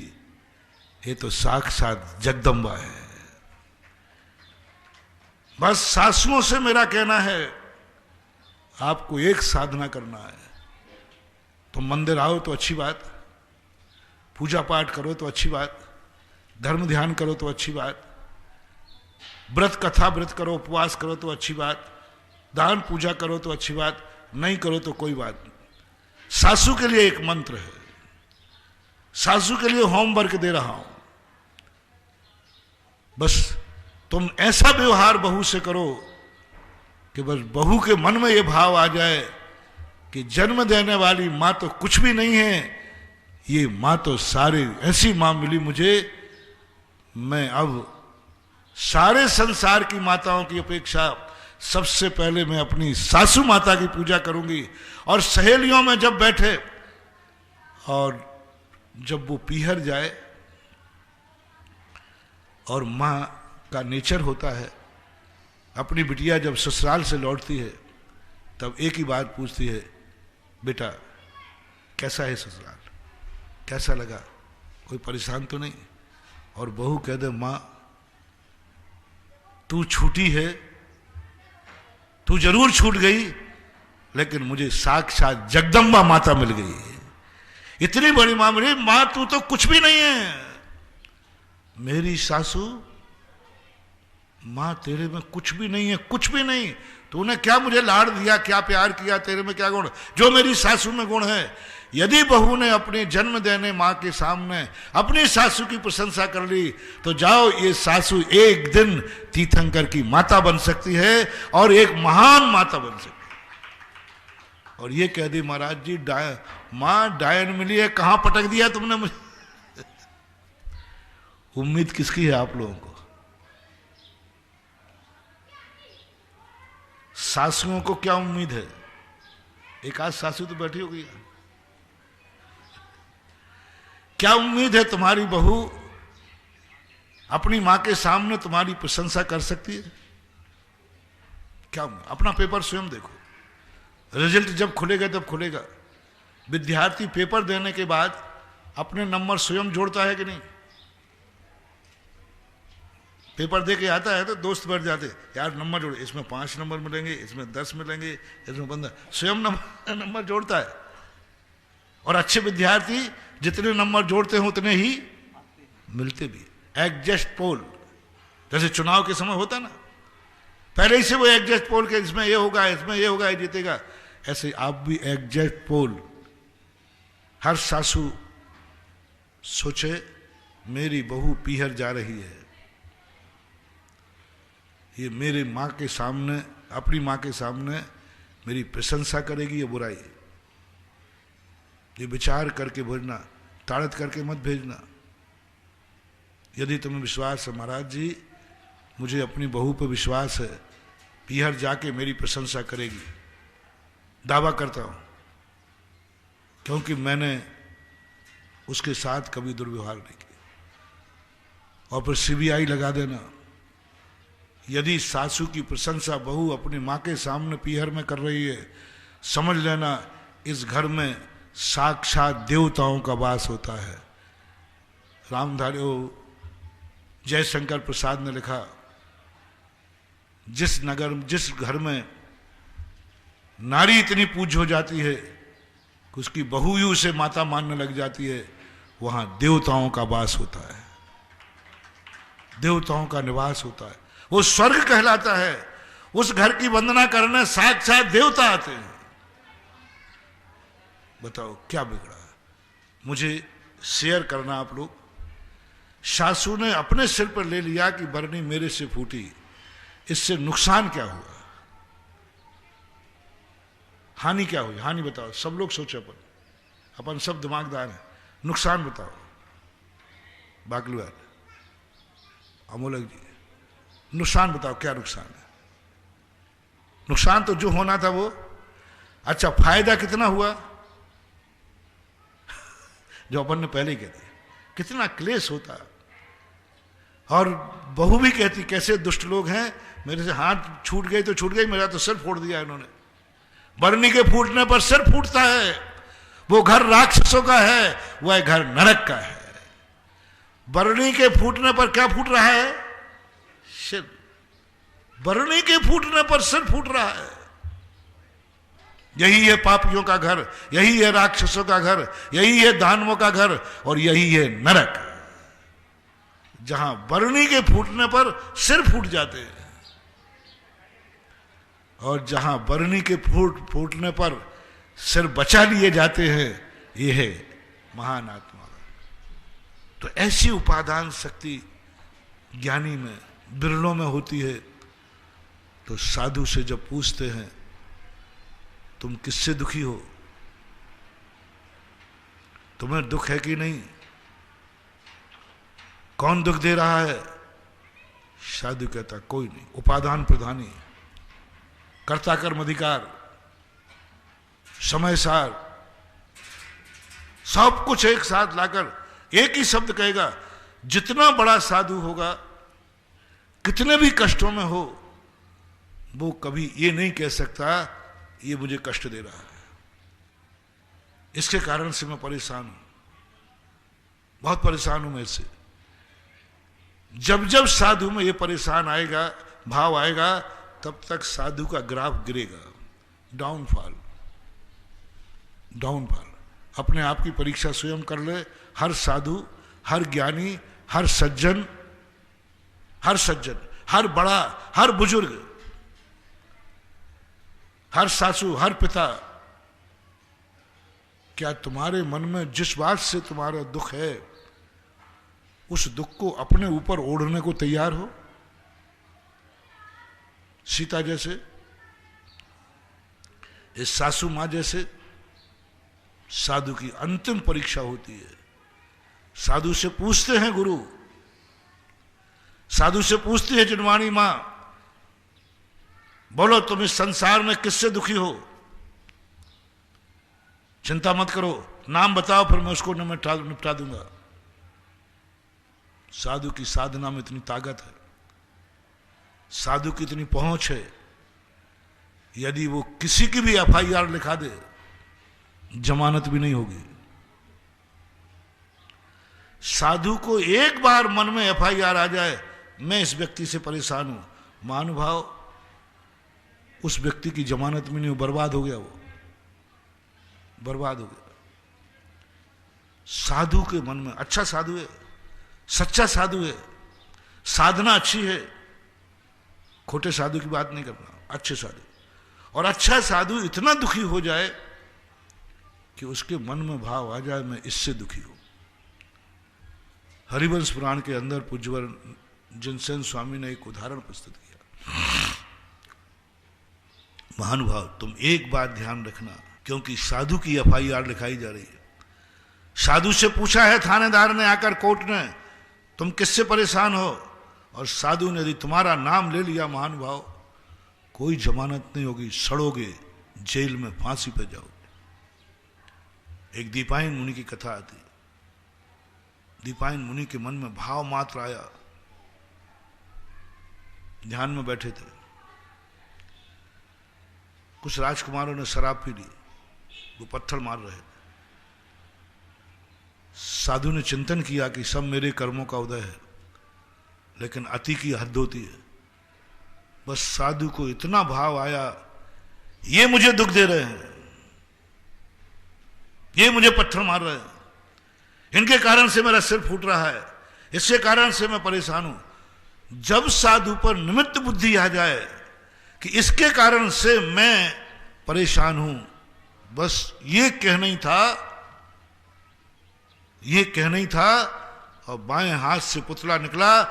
ये तो साक्षात जगदम्बा है। बस सासुओं से मेरा कहना है, आपको एक साधना करना है। तुम मंदिर आओ तो अच्छी बात, पूजा पाठ करो तो अच्छी बात, धर्म ध्यान करो तो अच्छी बात, व्रत कथा व्रत करो, उपवास करो तो अच्छी बात, दान पूजा करो तो अच्छी बात, नहीं करो तो कोई बात नहीं। सासू के लिए एक मंत्र है, सासू के लिए होमवर्क दे रहा हूं। बस तुम ऐसा व्यवहार बहू से करो कि बस बहू के मन में यह भाव आ जाए कि जन्म देने वाली मां तो कुछ भी नहीं है, ये मां तो सारे, ऐसी मां मिली मुझे, मैं अब सारे संसार की माताओं की अपेक्षा सबसे पहले मैं अपनी सासू माता की पूजा करूंगी। और सहेलियों में जब बैठे और जब वो पीहर जाए और मां का नेचर होता है, अपनी बिटिया जब ससुराल से लौटती है तब एक ही बात पूछती है, बेटा कैसा है ससुराल, कैसा लगा, कोई परेशान तो नहीं? और बहू कह दे, मां तू छूटी है, तू जरूर छूट गई, लेकिन मुझे साक्षात जगदम्बा माता मिल गई, इतनी बड़ी मां मिली। मां तू तो कुछ भी नहीं है, मेरी सासू, मां तेरे में कुछ भी नहीं है, कुछ भी नहीं। तूने क्या मुझे लाड़ दिया, क्या प्यार किया, तेरे में क्या गुण, जो मेरी सासू में गुण है। यदि बहू ने अपने जन्म देने मां के सामने अपनी सासू की प्रशंसा कर ली तो जाओ, ये सासू एक दिन तीर्थंकर की माता बन सकती है और एक महान माता बन सकती है। और ये कह दी, महाराज जी मां डायन मिली है, कहां पटक दिया तुमने मुझे। उम्मीद किसकी है आप लोगों को? सासुओं को क्या उम्मीद है? एक आध सासू तो बैठी होगी, क्या उम्मीद है तुम्हारी बहू अपनी मां के सामने तुम्हारी प्रशंसा कर सकती है? क्या? अपना पेपर स्वयं देखो, रिजल्ट जब खुलेगा तब खुलेगा। विद्यार्थी पेपर देने के बाद अपने नंबर स्वयं जोड़ता है कि नहीं? पेपर दे के आता है तो दोस्त बैठ जाते, यार नंबर जोड़ो, इसमें 5 नंबर मिलेंगे, इसमें 10 मिलेंगे, इसमें 15, स्वयं नंबर जोड़ता है। और अच्छे विद्यार्थी जितने नंबर जोड़ते हैं उतने ही मिलते भी। एग्जैक्ट पोल जैसे चुनाव के समय होता ना, पहले ही से वो एग्जैक्ट पोल के इसमें ये होगा, इसमें ये होगा, ये जीतेगा, ऐसे आप भी एग्जैक्ट पोल। हर सासू सोचे मेरी बहू पीहर जा रही है, ये मेरे मां के सामने, अपनी मां के सामने मेरी प्रशंसा करेगी या बुराई? ये विचार करके भेजना, ताड़त करके मत भेजना। यदि तुम्हें विश्वास है, महाराज जी मुझे अपनी बहू पर विश्वास है, पीहर जाके मेरी प्रशंसा करेगी, दावा करता हूं, क्योंकि मैंने उसके साथ कभी दुर्व्यवहार नहीं किया। और फिर सीबीआई लगा देना। यदि सासू की प्रशंसा बहू अपनी मां के सामने पीहर में कर रही है, समझ लेना इस घर में साक्षात देवताओं का वास होता है। रामधारी जयशंकर प्रसाद ने लिखा, जिस घर में नारी इतनी पूज्य हो जाती है कि उसकी बहू ही उसे माता मानने लग जाती है, वहां देवताओं का वास होता है, देवताओं का निवास होता है, वो स्वर्ग कहलाता है। उस घर की वंदना करने साक्षात देवता आते हैं। बताओ क्या बिगड़ा? मुझे शेयर करना आप लोग। सासू ने अपने सिर पर ले लिया कि बरनी मेरे से फूटी, इससे नुकसान क्या हुआ, हानि क्या हुई? हानि बताओ, सब लोग सोचो, अपन सब दिमागदार हैं। नुकसान बताओ। बागलुआर, अमोलक जी, नुकसान बताओ, क्या नुकसान है? नुकसान तो जो होना था वो। अच्छा, फायदा कितना हुआ? जो अपन ने पहले ही कह दिया, कितना क्लेश होता। और बहू भी कहती, कैसे दुष्ट लोग हैं, मेरे से हाथ छूट गई तो छूट गई, मेरा तो सिर फोड़ दिया इन्होंने। बरनी के फूटने पर सिर फूटता है। वो घर राक्षसों का है, वह घर नरक का है। बरनी के फूटने पर क्या फूट रहा है? सिर। बरनी के फूटने पर सिर फूट रहा है। यही है पापियों का घर, यही है राक्षसों का घर, यही है दानवों का घर, और यही है नरक, जहां बरनी के फूटने पर सिर फूट जाते हैं, और जहां बरनी के फूटने पर सिर बचा लिए जाते हैं, यह है महान आत्मा। तो ऐसी उपादान शक्ति ज्ञानी में, बिरलों में होती है। तो साधु से जब पूछते हैं, तुम किससे दुखी हो, तुम्हें दुख है कि नहीं, कौन दुख दे रहा है? साधु कहता, कोई नहीं। उपादान प्रधानी, कर्ता कर्म अधिकार, समय सार, सब कुछ एक साथ लाकर एक ही शब्द कहेगा। जितना बड़ा साधु होगा, कितने भी कष्टों में हो, वो कभी ये नहीं कह सकता ये मुझे कष्ट दे रहा है, इसके कारण से मैं परेशान हूं, बहुत परेशान हूं मैं इससे। जब जब साधु में ये परेशान आएगा, भाव आएगा, तब तक साधु का ग्राफ गिरेगा। Downfall, downfall. अपने आप की परीक्षा स्वयं कर ले। हर साधु, हर ज्ञानी, हर सज्जन, हर बड़ा, हर बुजुर्ग, हर सासू, हर पिता, क्या तुम्हारे मन में जिस बात से तुम्हारा दुख है, उस दुख को अपने ऊपर ओढ़ने को तैयार हो? सीता जैसे, इस सासू मां जैसे साधु की अंतिम परीक्षा होती है। साधु से पूछते हैं गुरु, साधु से पूछती है जिनवाणी मां, बोलो तुम इस संसार में किससे दुखी हो? चिंता मत करो, नाम बताओ, फिर मैं उसको निपटा दूंगा। साधु की साधना में इतनी ताकत है, साधु की इतनी पहुंच है, यदि वो किसी की भी FIR लिखा दे, जमानत भी नहीं होगी। साधु को एक बार मन में FIR आ जाए, मैं इस व्यक्ति से परेशान हूं, महानुभाव, उस व्यक्ति की जमानत में नहीं, बर्बाद हो गया, वो बर्बाद हो गया। साधु के मन में, अच्छा साधु है, सच्चा साधु है, साधना अच्छी है, खोटे साधु की बात नहीं करना, अच्छे साधु। और अच्छा साधु इतना दुखी हो जाए कि उसके मन में भाव आ जाए, मैं इससे दुखी हूं। हरिवंश पुराण के अंदर पूज्यवर जिनसेन स्वामी ने एक उदाहरण प्रस्तुत किया। महानुभाव, तुम एक बात ध्यान रखना, क्योंकि साधु की FIR लिखाई जा रही है। साधु से पूछा है थानेदार ने आकर, कोर्ट ने, तुम किससे परेशान हो? और साधु ने यदि तुम्हारा नाम ले लिया, महानुभाव, कोई जमानत नहीं होगी, सड़ोगे, जेल में फांसी पे जाओगे। एक दीपायन मुनि की कथा आती। दीपायन मुनि के मन में भाव मात्र आया, ध्यान में बैठे थे, कुछ राजकुमारों ने शराब पी ली, वो पत्थर मार रहे थे। साधु ने चिंतन किया कि सब मेरे कर्मों का उदय है, लेकिन अति की हद होती है। बस साधु को इतना भाव आया, ये मुझे दुख दे रहे हैं, ये मुझे पत्थर मार रहे हैं, इनके कारण से मेरा सिर फूट रहा है, इसके कारण से मैं परेशान हूं। जब साधु पर निमित्त बुद्धि आ जाए कि इसके कारण से मैं परेशान हूं, बस ये कहना ही था, ये कहना ही था, और बाएं हाथ से पुतला निकला,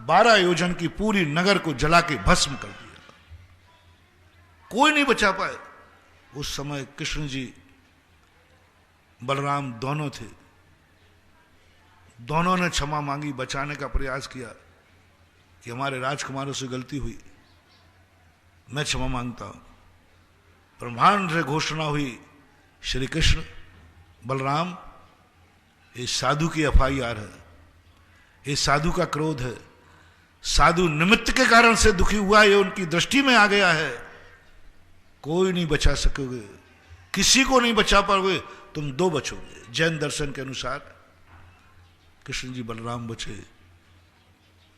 12 योजन की पूरी नगर को जला के भस्म कर दिया। कोई नहीं बचा पाए। उस समय कृष्ण जी बलराम दोनों थे, दोनों ने क्षमा मांगी, बचाने का प्रयास किया कि हमारे राजकुमारों से गलती हुई, मैं क्षमा मांगता हूं। ब्रह्मांड से घोषणा हुई, श्री कृष्ण बलराम, ये साधु की FIR है, ये साधु का क्रोध है, साधु निमित्त के कारण से दुखी हुआ, ये उनकी दृष्टि में आ गया है, कोई नहीं बचा सकोगे, किसी को नहीं बचा पाओगे, तुम 2 बचोगे। जैन दर्शन के अनुसार कृष्ण जी बलराम बचे।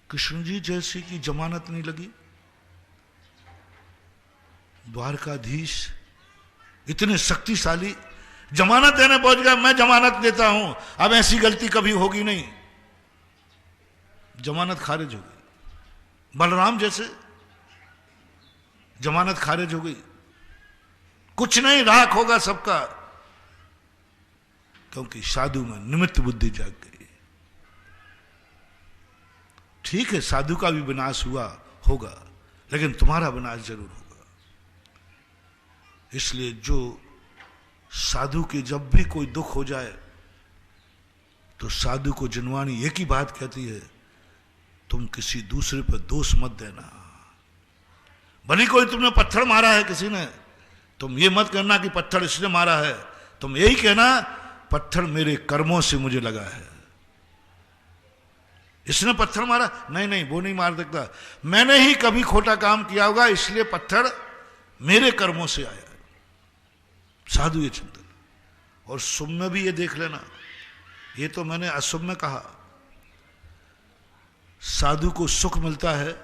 कृष्ण जी जैसे की जमानत नहीं लगी, द्वारकाधीश इतने शक्तिशाली जमानत देने पहुंच गया, मैं जमानत देता हूं, अब ऐसी गलती कभी होगी नहीं, जमानत खारिज हो गई। बलराम जैसे जमानत खारिज हो गई, कुछ नहीं, राख होगा सबका, क्योंकि साधु में निमित्त बुद्धि जाग गई। ठीक है, साधु का भी विनाश हुआ होगा, लेकिन तुम्हारा विनाश जरूर होगा। इसलिए जो साधु के जब भी कोई दुख हो जाए तो साधु को जिनवानी एक ही बात कहती है, तुम किसी दूसरे पर दोष मत देना। भले कोई तुमने पत्थर मारा है किसी ने, तुम ये मत कहना कि पत्थर इसने मारा है, तुम यही कहना पत्थर मेरे कर्मों से मुझे लगा है। इसने पत्थर मारा, नहीं नहीं वो नहीं मार सकता, मैंने ही कभी खोटा काम किया होगा, इसलिए पत्थर मेरे कर्मों से आया। साधु ये चिंतन। और शुभ में भी ये देख लेना, ये तो मैंने अशुभ में कहा, साधु को सुख मिलता है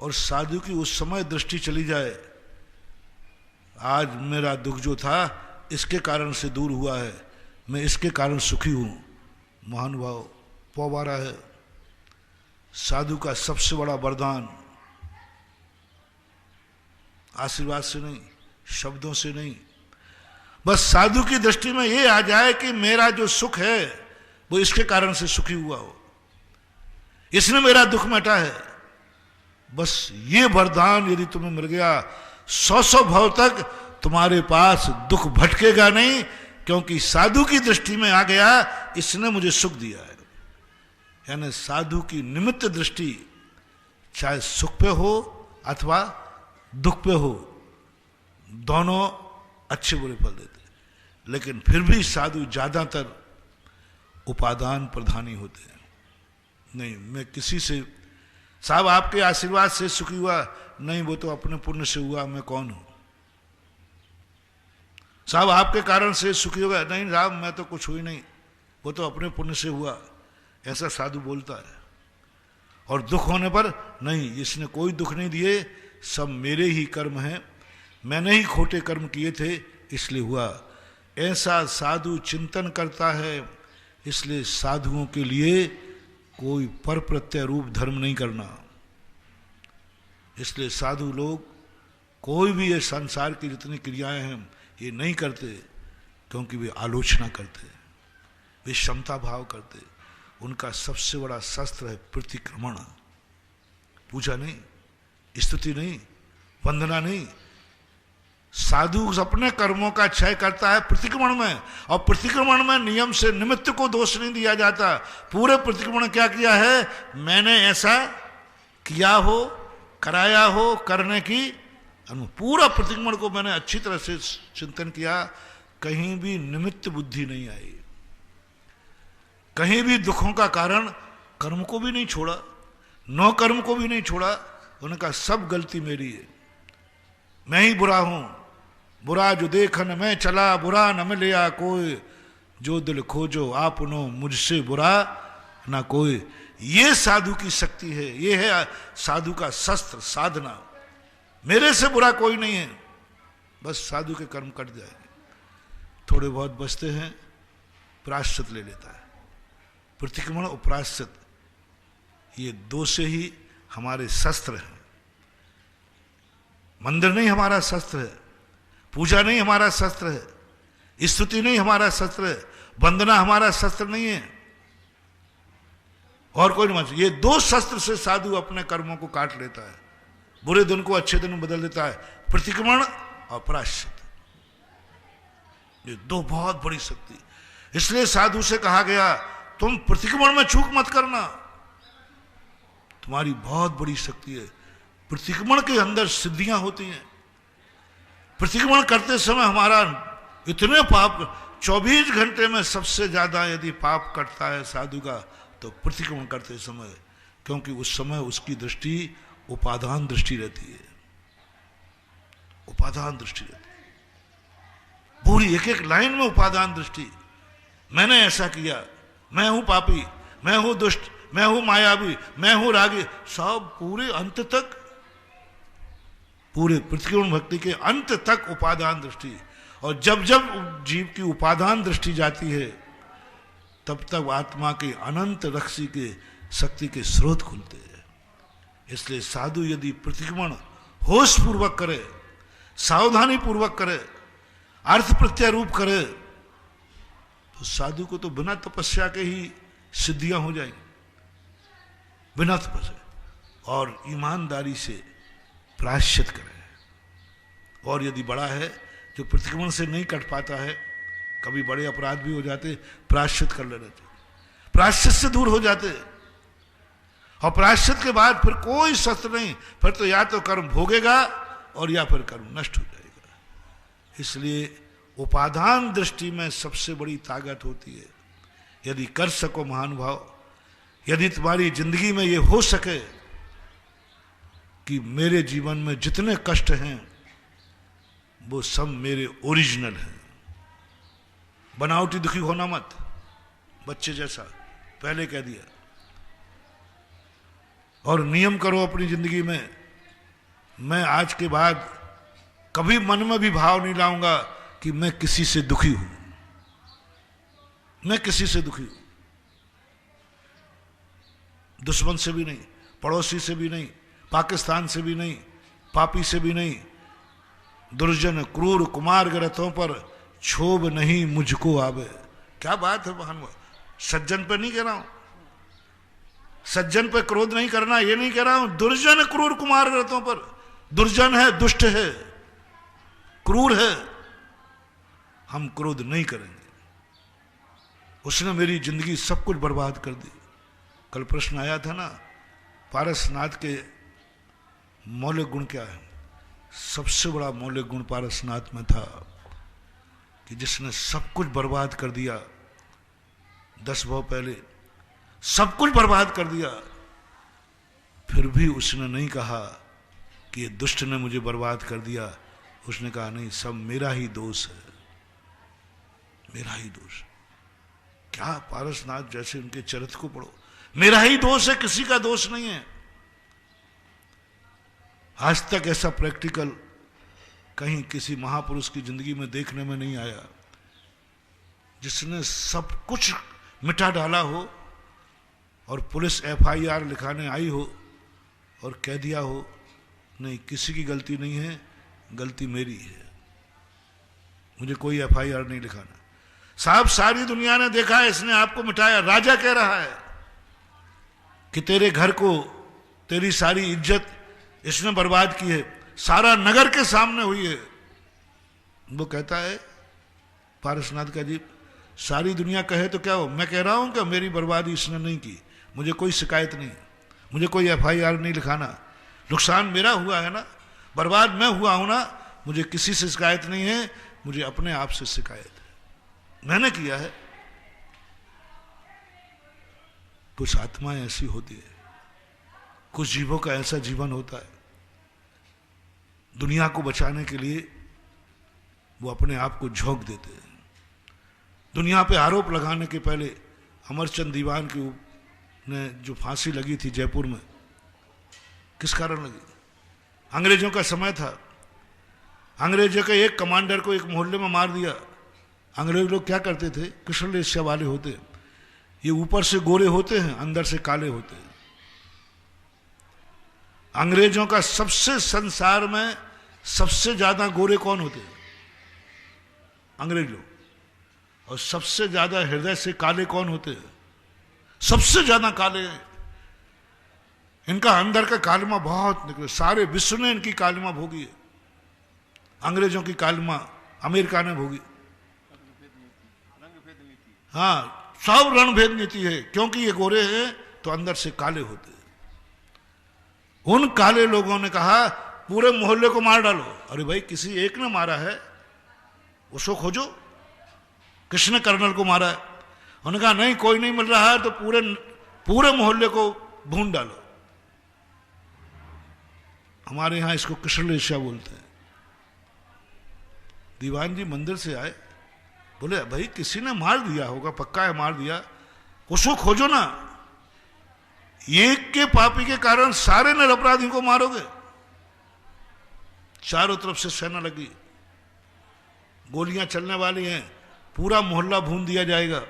और साधु की उस समय दृष्टि चली जाए, आज मेरा दुख जो था इसके कारण से दूर हुआ है, मैं इसके कारण सुखी हूं। महानुभाव पौवारा है। साधु का सबसे बड़ा वरदान आशीर्वाद से नहीं, शब्दों से नहीं, बस साधु की दृष्टि में ये आ जाए कि मेरा जो सुख है वो इसके कारण से सुखी हुआ हो, इसने मेरा दुख मिटा है। बस ये वरदान यदि तुम्हें मिल गया, 100 भव तक तुम्हारे पास दुख भटकेगा नहीं, क्योंकि साधु की दृष्टि में आ गया, इसने मुझे सुख दिया है। यानी साधु की निमित्त दृष्टि चाहे सुख पे हो अथवा दुख पे हो, दोनों अच्छे बुरे फल देते, लेकिन फिर भी साधु ज्यादातर उपादान प्रधानी होते हैं। नहीं, मैं किसी से साहब आपके आशीर्वाद से सुखी हुआ, नहीं वो तो अपने पुण्य से हुआ, मैं कौन हूं। साहब आपके कारण से सुखी होगा, नहीं साहब मैं तो कुछ हुई नहीं, वो तो अपने पुण्य से हुआ, ऐसा साधु बोलता है। और दुख होने पर नहीं, इसने कोई दुख नहीं दिए, सब मेरे ही कर्म हैं, मैंने ही खोटे कर्म किए थे इसलिए हुआ। ऐसा साधु चिंतन करता है। इसलिए साधुओं के लिए कोई पर प्रत्यय रूप धर्म नहीं करना। इसलिए साधु लोग कोई भी ये संसार की जितनी क्रियाएं हैं ये नहीं करते, क्योंकि वे आलोचना करते, वे क्षमता भाव करते। उनका सबसे बड़ा शस्त्र है प्रतिक्रमण। पूजा नहीं, स्तुति नहीं, वंदना नहीं। साधु अपने कर्मों का क्षय करता है प्रतिक्रमण में, और प्रतिक्रमण में नियम से निमित्त को दोष नहीं दिया जाता। पूरे प्रतिक्रमण क्या किया है, मैंने ऐसा किया हो, कराया हो, करने की पूरा प्रतिक्रमण को मैंने अच्छी तरह से चिंतन किया, कहीं भी निमित्त बुद्धि नहीं आई, कहीं भी दुखों का कारण कर्म को भी नहीं छोड़ा, नौ कर्म को भी नहीं छोड़ा। उन्होंने कहा सब गलती मेरी है, मैं ही बुरा हूं, बुरा जो देखन मैं चला, बुरा न मिलिया कोई, जो दिल खोजो आपनो मुझसे बुरा ना कोई। ये साधु की शक्ति है, ये है साधु का शस्त्र, साधना। मेरे से बुरा कोई नहीं है, बस साधु के कर्म कट जाएंगे। थोड़े बहुत बचते हैं, प्रायश्चित ले लेता है। प्रतिक्रमण और प्रायश्चित, ये दो से ही हमारे शस्त्र हैं। मंदिर नहीं हमारा शस्त्र है, पूजा नहीं हमारा शस्त्र है, स्तुति नहीं हमारा शस्त्र है, वंदना हमारा शस्त्र नहीं है, और कोई नहीं। ये दो शस्त्र से साधु अपने कर्मों को काट लेता है, बुरे दिन को अच्छे दिन में बदल देता है। प्रतिक्रमण और प्रायश्चित, ये दो बहुत बड़ी शक्ति। इसलिए साधु से कहा गया तुम प्रतिक्रमण में चूक मत करना, तुम्हारी बहुत बड़ी शक्ति है। प्रतिक्रमण के अंदर सिद्धियां होती हैं। प्रतिक्रमण करते समय हमारा इतने पाप, 24 घंटे में सबसे ज्यादा यदि पाप कटता है साधु का तो प्रतिक्रमण करते समय, क्योंकि उस समय उसकी दृष्टि उपादान दृष्टि रहती है, उपादान दृष्टि रहती है, पूरी एक एक लाइन में उपादान दृष्टि। मैंने ऐसा किया, मैं हूं पापी, मैं हूं दुष्ट, मैं हूं मायावी, मैं हूं रागी, सब पूरे अंत तक, पूरे प्रतिक्रमण भक्ति के अंत तक उपादान दृष्टि। और जब जब जीव की उपादान दृष्टि जाती है तब तक आत्मा के अनंत रक्षी के शक्ति के स्रोत खुलते हैं। इसलिए साधु यदि प्रतिक्रमण होश पूर्वक करे, सावधानी पूर्वक करे, अर्थ प्रत्यारूप करे, तो साधु को तो बिना तपस्या के ही सिद्धियां हो जाएंगी, बिना तपस्या। और ईमानदारी से प्रायश्चित करे। और यदि बड़ा है जो प्रतिक्रमण से नहीं कट पाता है, कभी बड़े अपराध भी हो जाते, प्रायश्चित कर लेना चाहिए, प्रायश्चित से दूर हो जाते। और प्रायश्चित के बाद फिर कोई शस्त्र नहीं, फिर तो या तो कर्म भोगेगा और या फिर कर्म नष्ट हो जाएगा। इसलिए उपादान दृष्टि में सबसे बड़ी ताकत होती है। यदि कर सको महानुभाव, यदि तुम्हारी जिंदगी में ये हो सके कि मेरे जीवन में जितने कष्ट हैं वो सब मेरे ओरिजिनल हैं, बनावटी दुखी होना मत, बच्चे जैसा पहले कह दिया। और नियम करो अपनी जिंदगी में, मैं आज के बाद कभी मन में भी भाव नहीं लाऊंगा कि मैं किसी से दुखी हूं, मैं किसी से दुखी हूं, दुश्मन से भी नहीं, पड़ोसी से भी नहीं, पाकिस्तान से भी नहीं, पापी से भी नहीं। दुर्जन क्रूर कुमार ग्रथों पर क्षोभ नहीं मुझको आवे। क्या बात है महान। सज्जन पे नहीं कह रहा हूं, सज्जन पे क्रोध नहीं करना, ये नहीं कह रहा हूं। दुर्जन क्रूर कुमार ग्रथों पर, दुर्जन है, दुष्ट है, क्रूर है, हम क्रोध नहीं करेंगे। उसने मेरी जिंदगी सब कुछ बर्बाद कर दी। कल प्रश्न आया था ना, पारसनाथ के मौलिक गुण क्या है? सबसे बड़ा मौलिक गुण पारसनाथ में था कि जिसने सब कुछ बर्बाद कर दिया, 10 भाव पहले सब कुछ बर्बाद कर दिया, फिर भी उसने नहीं कहा कि ये दुष्ट ने मुझे बर्बाद कर दिया। उसने कहा नहीं, सब मेरा ही दोष है, मेरा ही दोष। क्या पारसनाथ जैसे उनके चरित्र को पढ़ो, मेरा ही दोष है, किसी का दोष नहीं है। आज तक ऐसा प्रैक्टिकल कहीं किसी महापुरुष की जिंदगी में देखने में नहीं आया जिसने सब कुछ मिटा डाला हो और पुलिस FIR लिखाने आई हो और कह दिया हो नहीं, किसी की गलती नहीं है, गलती मेरी है, मुझे कोई FIR नहीं लिखाना। साहब सारी दुनिया ने देखा है, इसने आपको मिटाया। राजा कह रहा है कि तेरे घर को, तेरी सारी इज्जत इसने बर्बाद की है, सारा नगर के सामने हुई है। वो कहता है पारसनाथ का जी, सारी दुनिया कहे तो क्या हो, मैं कह रहा हूं कि मेरी बर्बादी इसने नहीं की, मुझे कोई शिकायत नहीं, मुझे कोई FIR नहीं लिखाना, नुकसान मेरा हुआ है ना, बर्बाद मैं हुआ हूं ना, मुझे किसी से शिकायत नहीं है, मुझे अपने आप से शिकायत है, मैंने किया है। कुछ आत्माएं ऐसी होती है, कुछ जीवों का ऐसा जीवन होता है, दुनिया को बचाने के लिए वो अपने आप को झोंक देते हैं। दुनिया पे आरोप लगाने के पहले अमरचंद दीवान की ने जो फांसी लगी थी जयपुर में, किस कारण लगी? अंग्रेजों का समय था, अंग्रेजों के एक कमांडर को एक मोहल्ले में मार दिया। अंग्रेज लोग क्या करते थे, कृष्ण एशिया वाले होते, ये ऊपर से गोरे होते हैं, अंदर से काले होते हैं। अंग्रेजों का सबसे, संसार में सबसे ज्यादा गोरे कौन होते हैं? अंग्रेज लोग। और सबसे ज्यादा हृदय से काले कौन होते हैं? सबसे ज्यादा काले। इनका अंदर का कालिमा बहुत निकले, सारे विश्व ने इनकी कालिमा भोगी है। अंग्रेजों की कालिमा अमेरिका ने भोगी। हाँ, सब रणभेद नीति है, क्योंकि ये गोरे हैं तो अंदर से काले होते हैं। उन काले लोगों ने कहा पूरे मोहल्ले को मार डालो। अरे भाई, किसी एक ने मारा है, उसको खोजो, किसने कर्नल को मारा है? उन्होंने कहा नहीं, कोई नहीं मिल रहा है तो पूरे मोहल्ले को भून डालो। हमारे यहां इसको कृष्णलेशिया बोलते हैं। दीवान जी मंदिर से आए, बोले भाई किसी ने मार दिया होगा, पक्का है मार दिया, उसको खोजो ना। एक के पापी के कारण सारे निरपराधियों को मारोगे? चारों तरफ से सेना लगी, गोलियां चलने वाली हैं, पूरा मोहल्ला भून दिया जाएगा।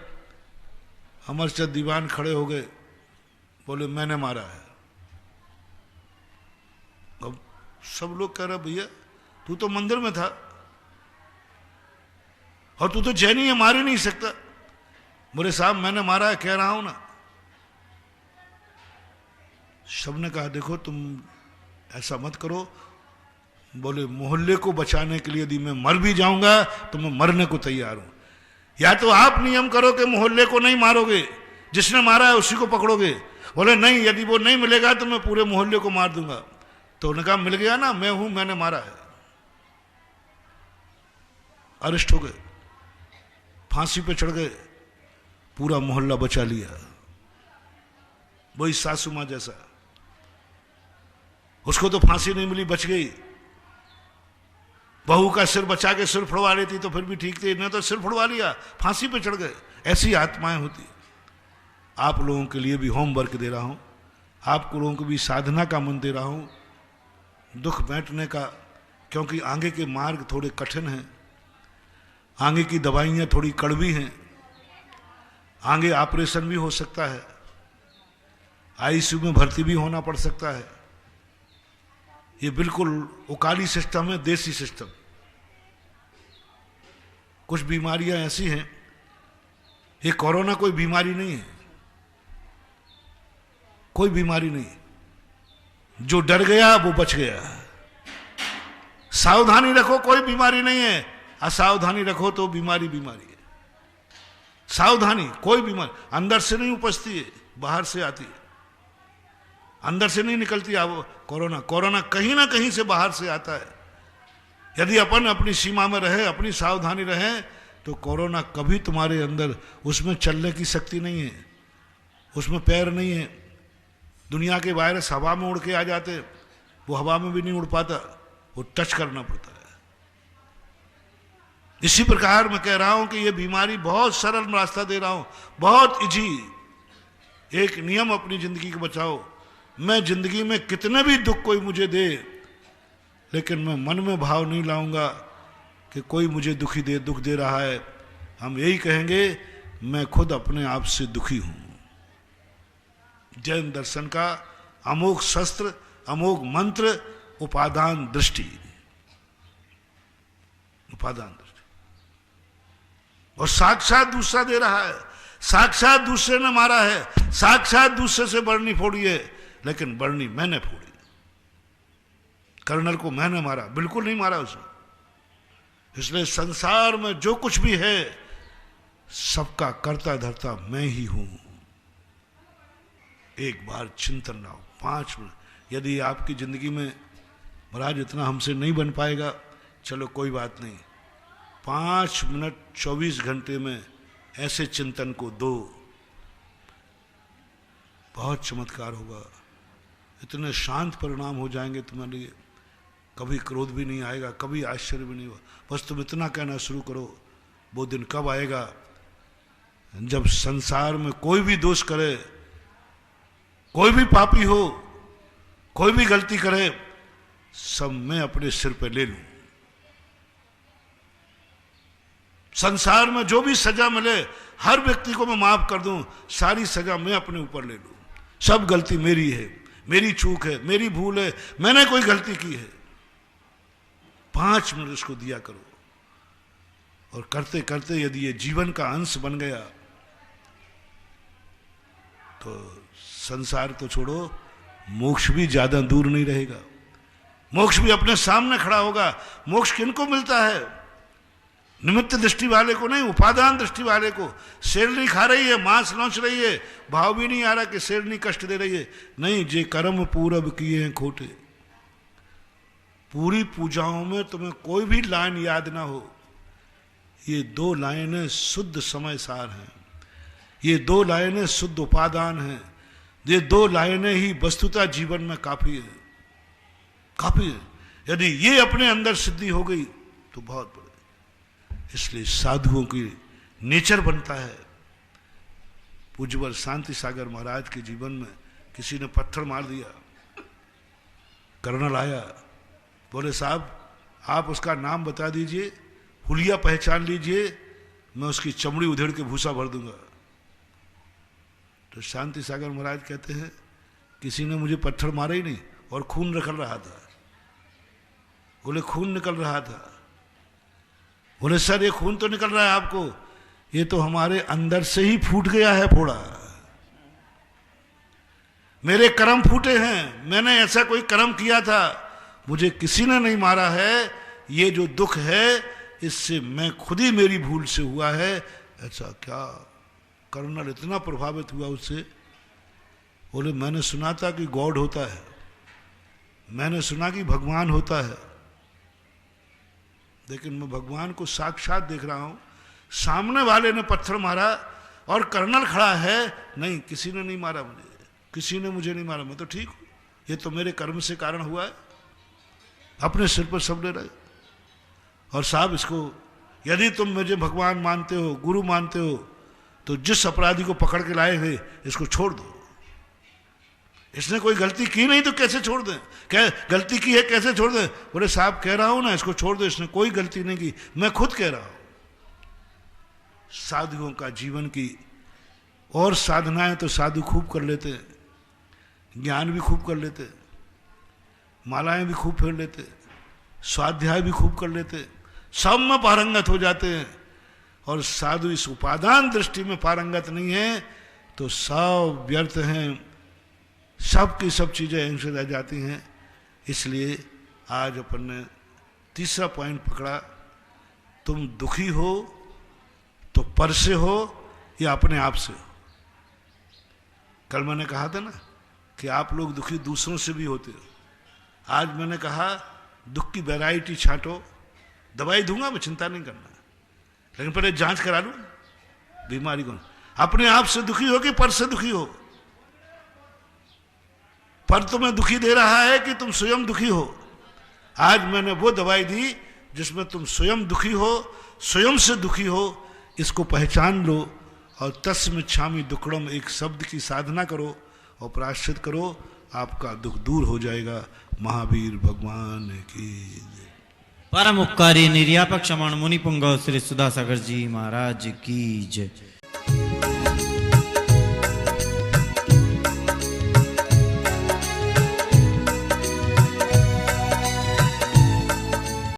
अमरचंद दीवान खड़े हो गए, बोले मैंने मारा है। अब सब लोग कह रहे भैया तू तो मंदिर में था और तू तो जैनी है, मार ही नहीं सकता। बोले साहब मैंने मारा है, कह रहा हूं ना। सबने कहा देखो तुम ऐसा मत करो। बोले मोहल्ले को बचाने के लिए यदि मैं मर भी जाऊंगा तो मैं मरने को तैयार हूं। या तो आप नियम करो कि मोहल्ले को नहीं मारोगे, जिसने मारा है उसी को पकड़ोगे। बोले नहीं, यदि वो नहीं मिलेगा तो मैं पूरे मोहल्ले को मार दूंगा। तो उन्होंने कहा मिल गया ना, मैं हूं, मैंने मारा है। अरेस्ट हो गए, फांसी पे चढ़ गए, पूरा मोहल्ला बचा लिया। वही सासू मां जैसा, उसको तो फांसी नहीं मिली, बच गई। बहू का सिर बचा के सिर फुड़वा लेती तो फिर भी ठीक थी, नहीं तो सिर फुड़वा लिया, फांसी पे चढ़ गए। ऐसी आत्माएं होती। आप लोगों के लिए भी होमवर्क दे रहा हूं, आप लोगों को भी साधना का मन दे रहा हूं, दुख बांटने का, क्योंकि आगे के मार्ग थोड़े कठिन हैं, आगे की दवाइयां थोड़ी कड़वी हैं, आगे ऑपरेशन भी हो सकता है, आईसीयू में भर्ती भी होना पड़ सकता है। ये बिल्कुल उकाली सिस्टम है, देसी सिस्टम। कुछ बीमारियां ऐसी हैं, ये कोरोना कोई बीमारी नहीं है, कोई बीमारी नहीं। जो डर गया वो बच गया। सावधानी रखो, कोई बीमारी नहीं है। असावधानी रखो तो बीमारी बीमारी है। सावधानी, कोई बीमारी अंदर से नहीं उपजती है, बाहर से आती है, अंदर से नहीं निकलती। अब कोरोना कहीं ना कहीं से बाहर से आता है। यदि अपन अपनी सीमा में रहे, अपनी सावधानी रहे, तो कोरोना कभी तुम्हारे अंदर, उसमें चलने की शक्ति नहीं है, उसमें पैर नहीं है। दुनिया के वायरस हवा में उड़ के आ जाते, वो हवा में भी नहीं उड़ पाता, वो टच करना पड़ता है। इसी प्रकार मैं कह रहा हूं कि ये बीमारी बहुत सरल रास्ता दे रहा हूं, बहुत इजी। एक नियम अपनी जिंदगी को बचाओ। मैं जिंदगी में कितने भी दुख कोई मुझे दे, लेकिन मैं मन में भाव नहीं लाऊंगा कि कोई मुझे दुख दे रहा है। हम यही कहेंगे मैं खुद अपने आप से दुखी हूं। जैन दर्शन का अमोघ शस्त्र, अमोघ मंत्र, उपादान दृष्टि। उपादान दृष्टि। और साक्षात दूसरा दे रहा है, साक्षात दूसरे ने मारा है, साक्षात दूसरे से बरनी फोड़ी है, लेकिन बरनी मैंने फोड़ी। कर्नल को मैंने मारा, बिल्कुल नहीं मारा उसे। इसलिए संसार में जो कुछ भी है सबका कर्ता धर्ता मैं ही हूं। एक बार चिंतन लाओ, 5 मिनट। यदि आपकी जिंदगी में महाराज इतना हमसे नहीं बन पाएगा, चलो कोई बात नहीं, 5 मिनट 24 घंटे में ऐसे चिंतन को दो, बहुत चमत्कार होगा। इतने शांत परिणाम हो जाएंगे तुम्हारे लिए, कभी क्रोध भी नहीं आएगा, कभी आश्चर्य भी नहीं होगा। बस तुम इतना कहना शुरू करो, वो दिन कब आएगा जब संसार में कोई भी दोष करे कोई भी पापी हो, कोई भी गलती करे, सब मैं अपने सिर पे ले लूं। संसार में जो भी सजा मिले हर व्यक्ति को मैं माफ कर दूं, सारी सजा मैं अपने ऊपर ले लूं। सब गलती मेरी है, मेरी चूक है, मेरी भूल है, मैंने कोई गलती की है। 5 मिनट उसको दिया करो, और करते करते यदि ये जीवन का अंश बन गया तो संसार तो छोड़ो, मोक्ष भी ज्यादा दूर नहीं रहेगा। मोक्ष भी अपने सामने खड़ा होगा। मोक्ष किनको मिलता है? निमित्त दृष्टि वाले को नहीं, उपादान दृष्टि वाले को। शेरनी खा रही है, मांस नोच रही है, भाव भी नहीं आ रहा कि शेरनी कष्ट दे रही है। नहीं, जे कर्म पूरब किए हैं खोटे। पूरी पूजाओं में तुम्हें कोई भी लाइन याद ना हो, ये 2 लाइनें शुद्ध समय सार हैं, ये 2 लाइनें शुद्ध उपादान हैं, ये 2 लाइनें ही वस्तुतः जीवन में काफी है, काफी है। यदि ये अपने अंदर सिद्धि हो गई तो बहुत बड़े। इसलिए साधुओं की नेचर बनता है। पूज्यवर शांति सागर महाराज के जीवन में किसी ने पत्थर मार दिया, कर्नल आया, बोले साहब आप उसका नाम बता दीजिए, हुलिया पहचान लीजिए, मैं उसकी चमड़ी उधेड़ के भूसा भर दूंगा। तो शांति सागर महाराज कहते हैं किसी ने मुझे पत्थर मारा ही नहीं, और खून निकल रहा था। बोले खून निकल रहा था? बोले सर ये खून तो निकल रहा है आपको, ये तो हमारे अंदर से ही फूट गया है फोड़ा। मेरे कर्म फूटे हैं, मैंने ऐसा कोई कर्म किया था, मुझे किसी ने नहीं मारा है। ये जो दुख है इससे मैं खुद ही, मेरी भूल से हुआ है। ऐसा क्या? कर्नल इतना प्रभावित हुआ उससे। बोले मैंने सुना था कि गॉड होता है, मैंने सुना कि भगवान होता है, लेकिन मैं भगवान को साक्षात देख रहा हूं। सामने वाले ने पत्थर मारा और कर्नल खड़ा है, नहीं किसी ने नहीं मारा मुझे, किसी ने मुझे नहीं मारा, मैं तो ठीक हूं, ये तो मेरे कर्म से कारण हुआ है। अपने सिर पर सब ले रहे। और साहब इसको, यदि तुम मुझे भगवान मानते हो, गुरु मानते हो, तो जिस अपराधी को पकड़ के लाए थे इसको छोड़ दो। इसने कोई गलती की नहीं तो कैसे छोड़ दें? क्या गलती की है कैसे छोड़ दें? बोले साहब कह रहा हूं ना इसको छोड़ दो, इसने कोई गलती नहीं की, मैं खुद कह रहा हूं। साधुओं का जीवन की और साधनाएं तो साधु खूब कर लेते हैं, ज्ञान भी खूब कर लेते, मालाएं भी खूब फेर लेते, स्वाध्याय भी खूब कर लेते, सब में पारंगत हो जाते हैं। और साधु इस उपादान दृष्टि में पारंगत नहीं है तो सब व्यर्थ हैं, सब की सब चीजें यहीं से रह जाती हैं। इसलिए आज अपन ने तीसरा पॉइंट पकड़ा, तुम दुखी हो तो पर से हो या अपने आप से हो। कल मैंने कहा था ना कि आप लोग दुखी दूसरों से भी होते हो। आज मैंने कहा दुख की वैरायटी छांटो, दवाई दूंगा मैं, चिंता नहीं करना, लेकिन पहले जांच करा लूं बीमारी कौन। अपने आप से दुखी हो कि पर से दुखी हो? पर तुम्हें दुखी दे रहा है कि तुम स्वयं दुखी हो? आज मैंने वो दवाई दी जिसमें तुम स्वयं दुखी हो, स्वयं से दुखी हो, इसको पहचान लो और तस्मिच्छामि दुक्कड़म एक शब्द की साधना करो और प्रायश्चित करो, आपका दुख दूर हो जाएगा। महावीर भगवान की जय। परम उपकारी निर्यापक क्षमण मुनि पुंगव श्री सुधासागर जी महाराज की जय।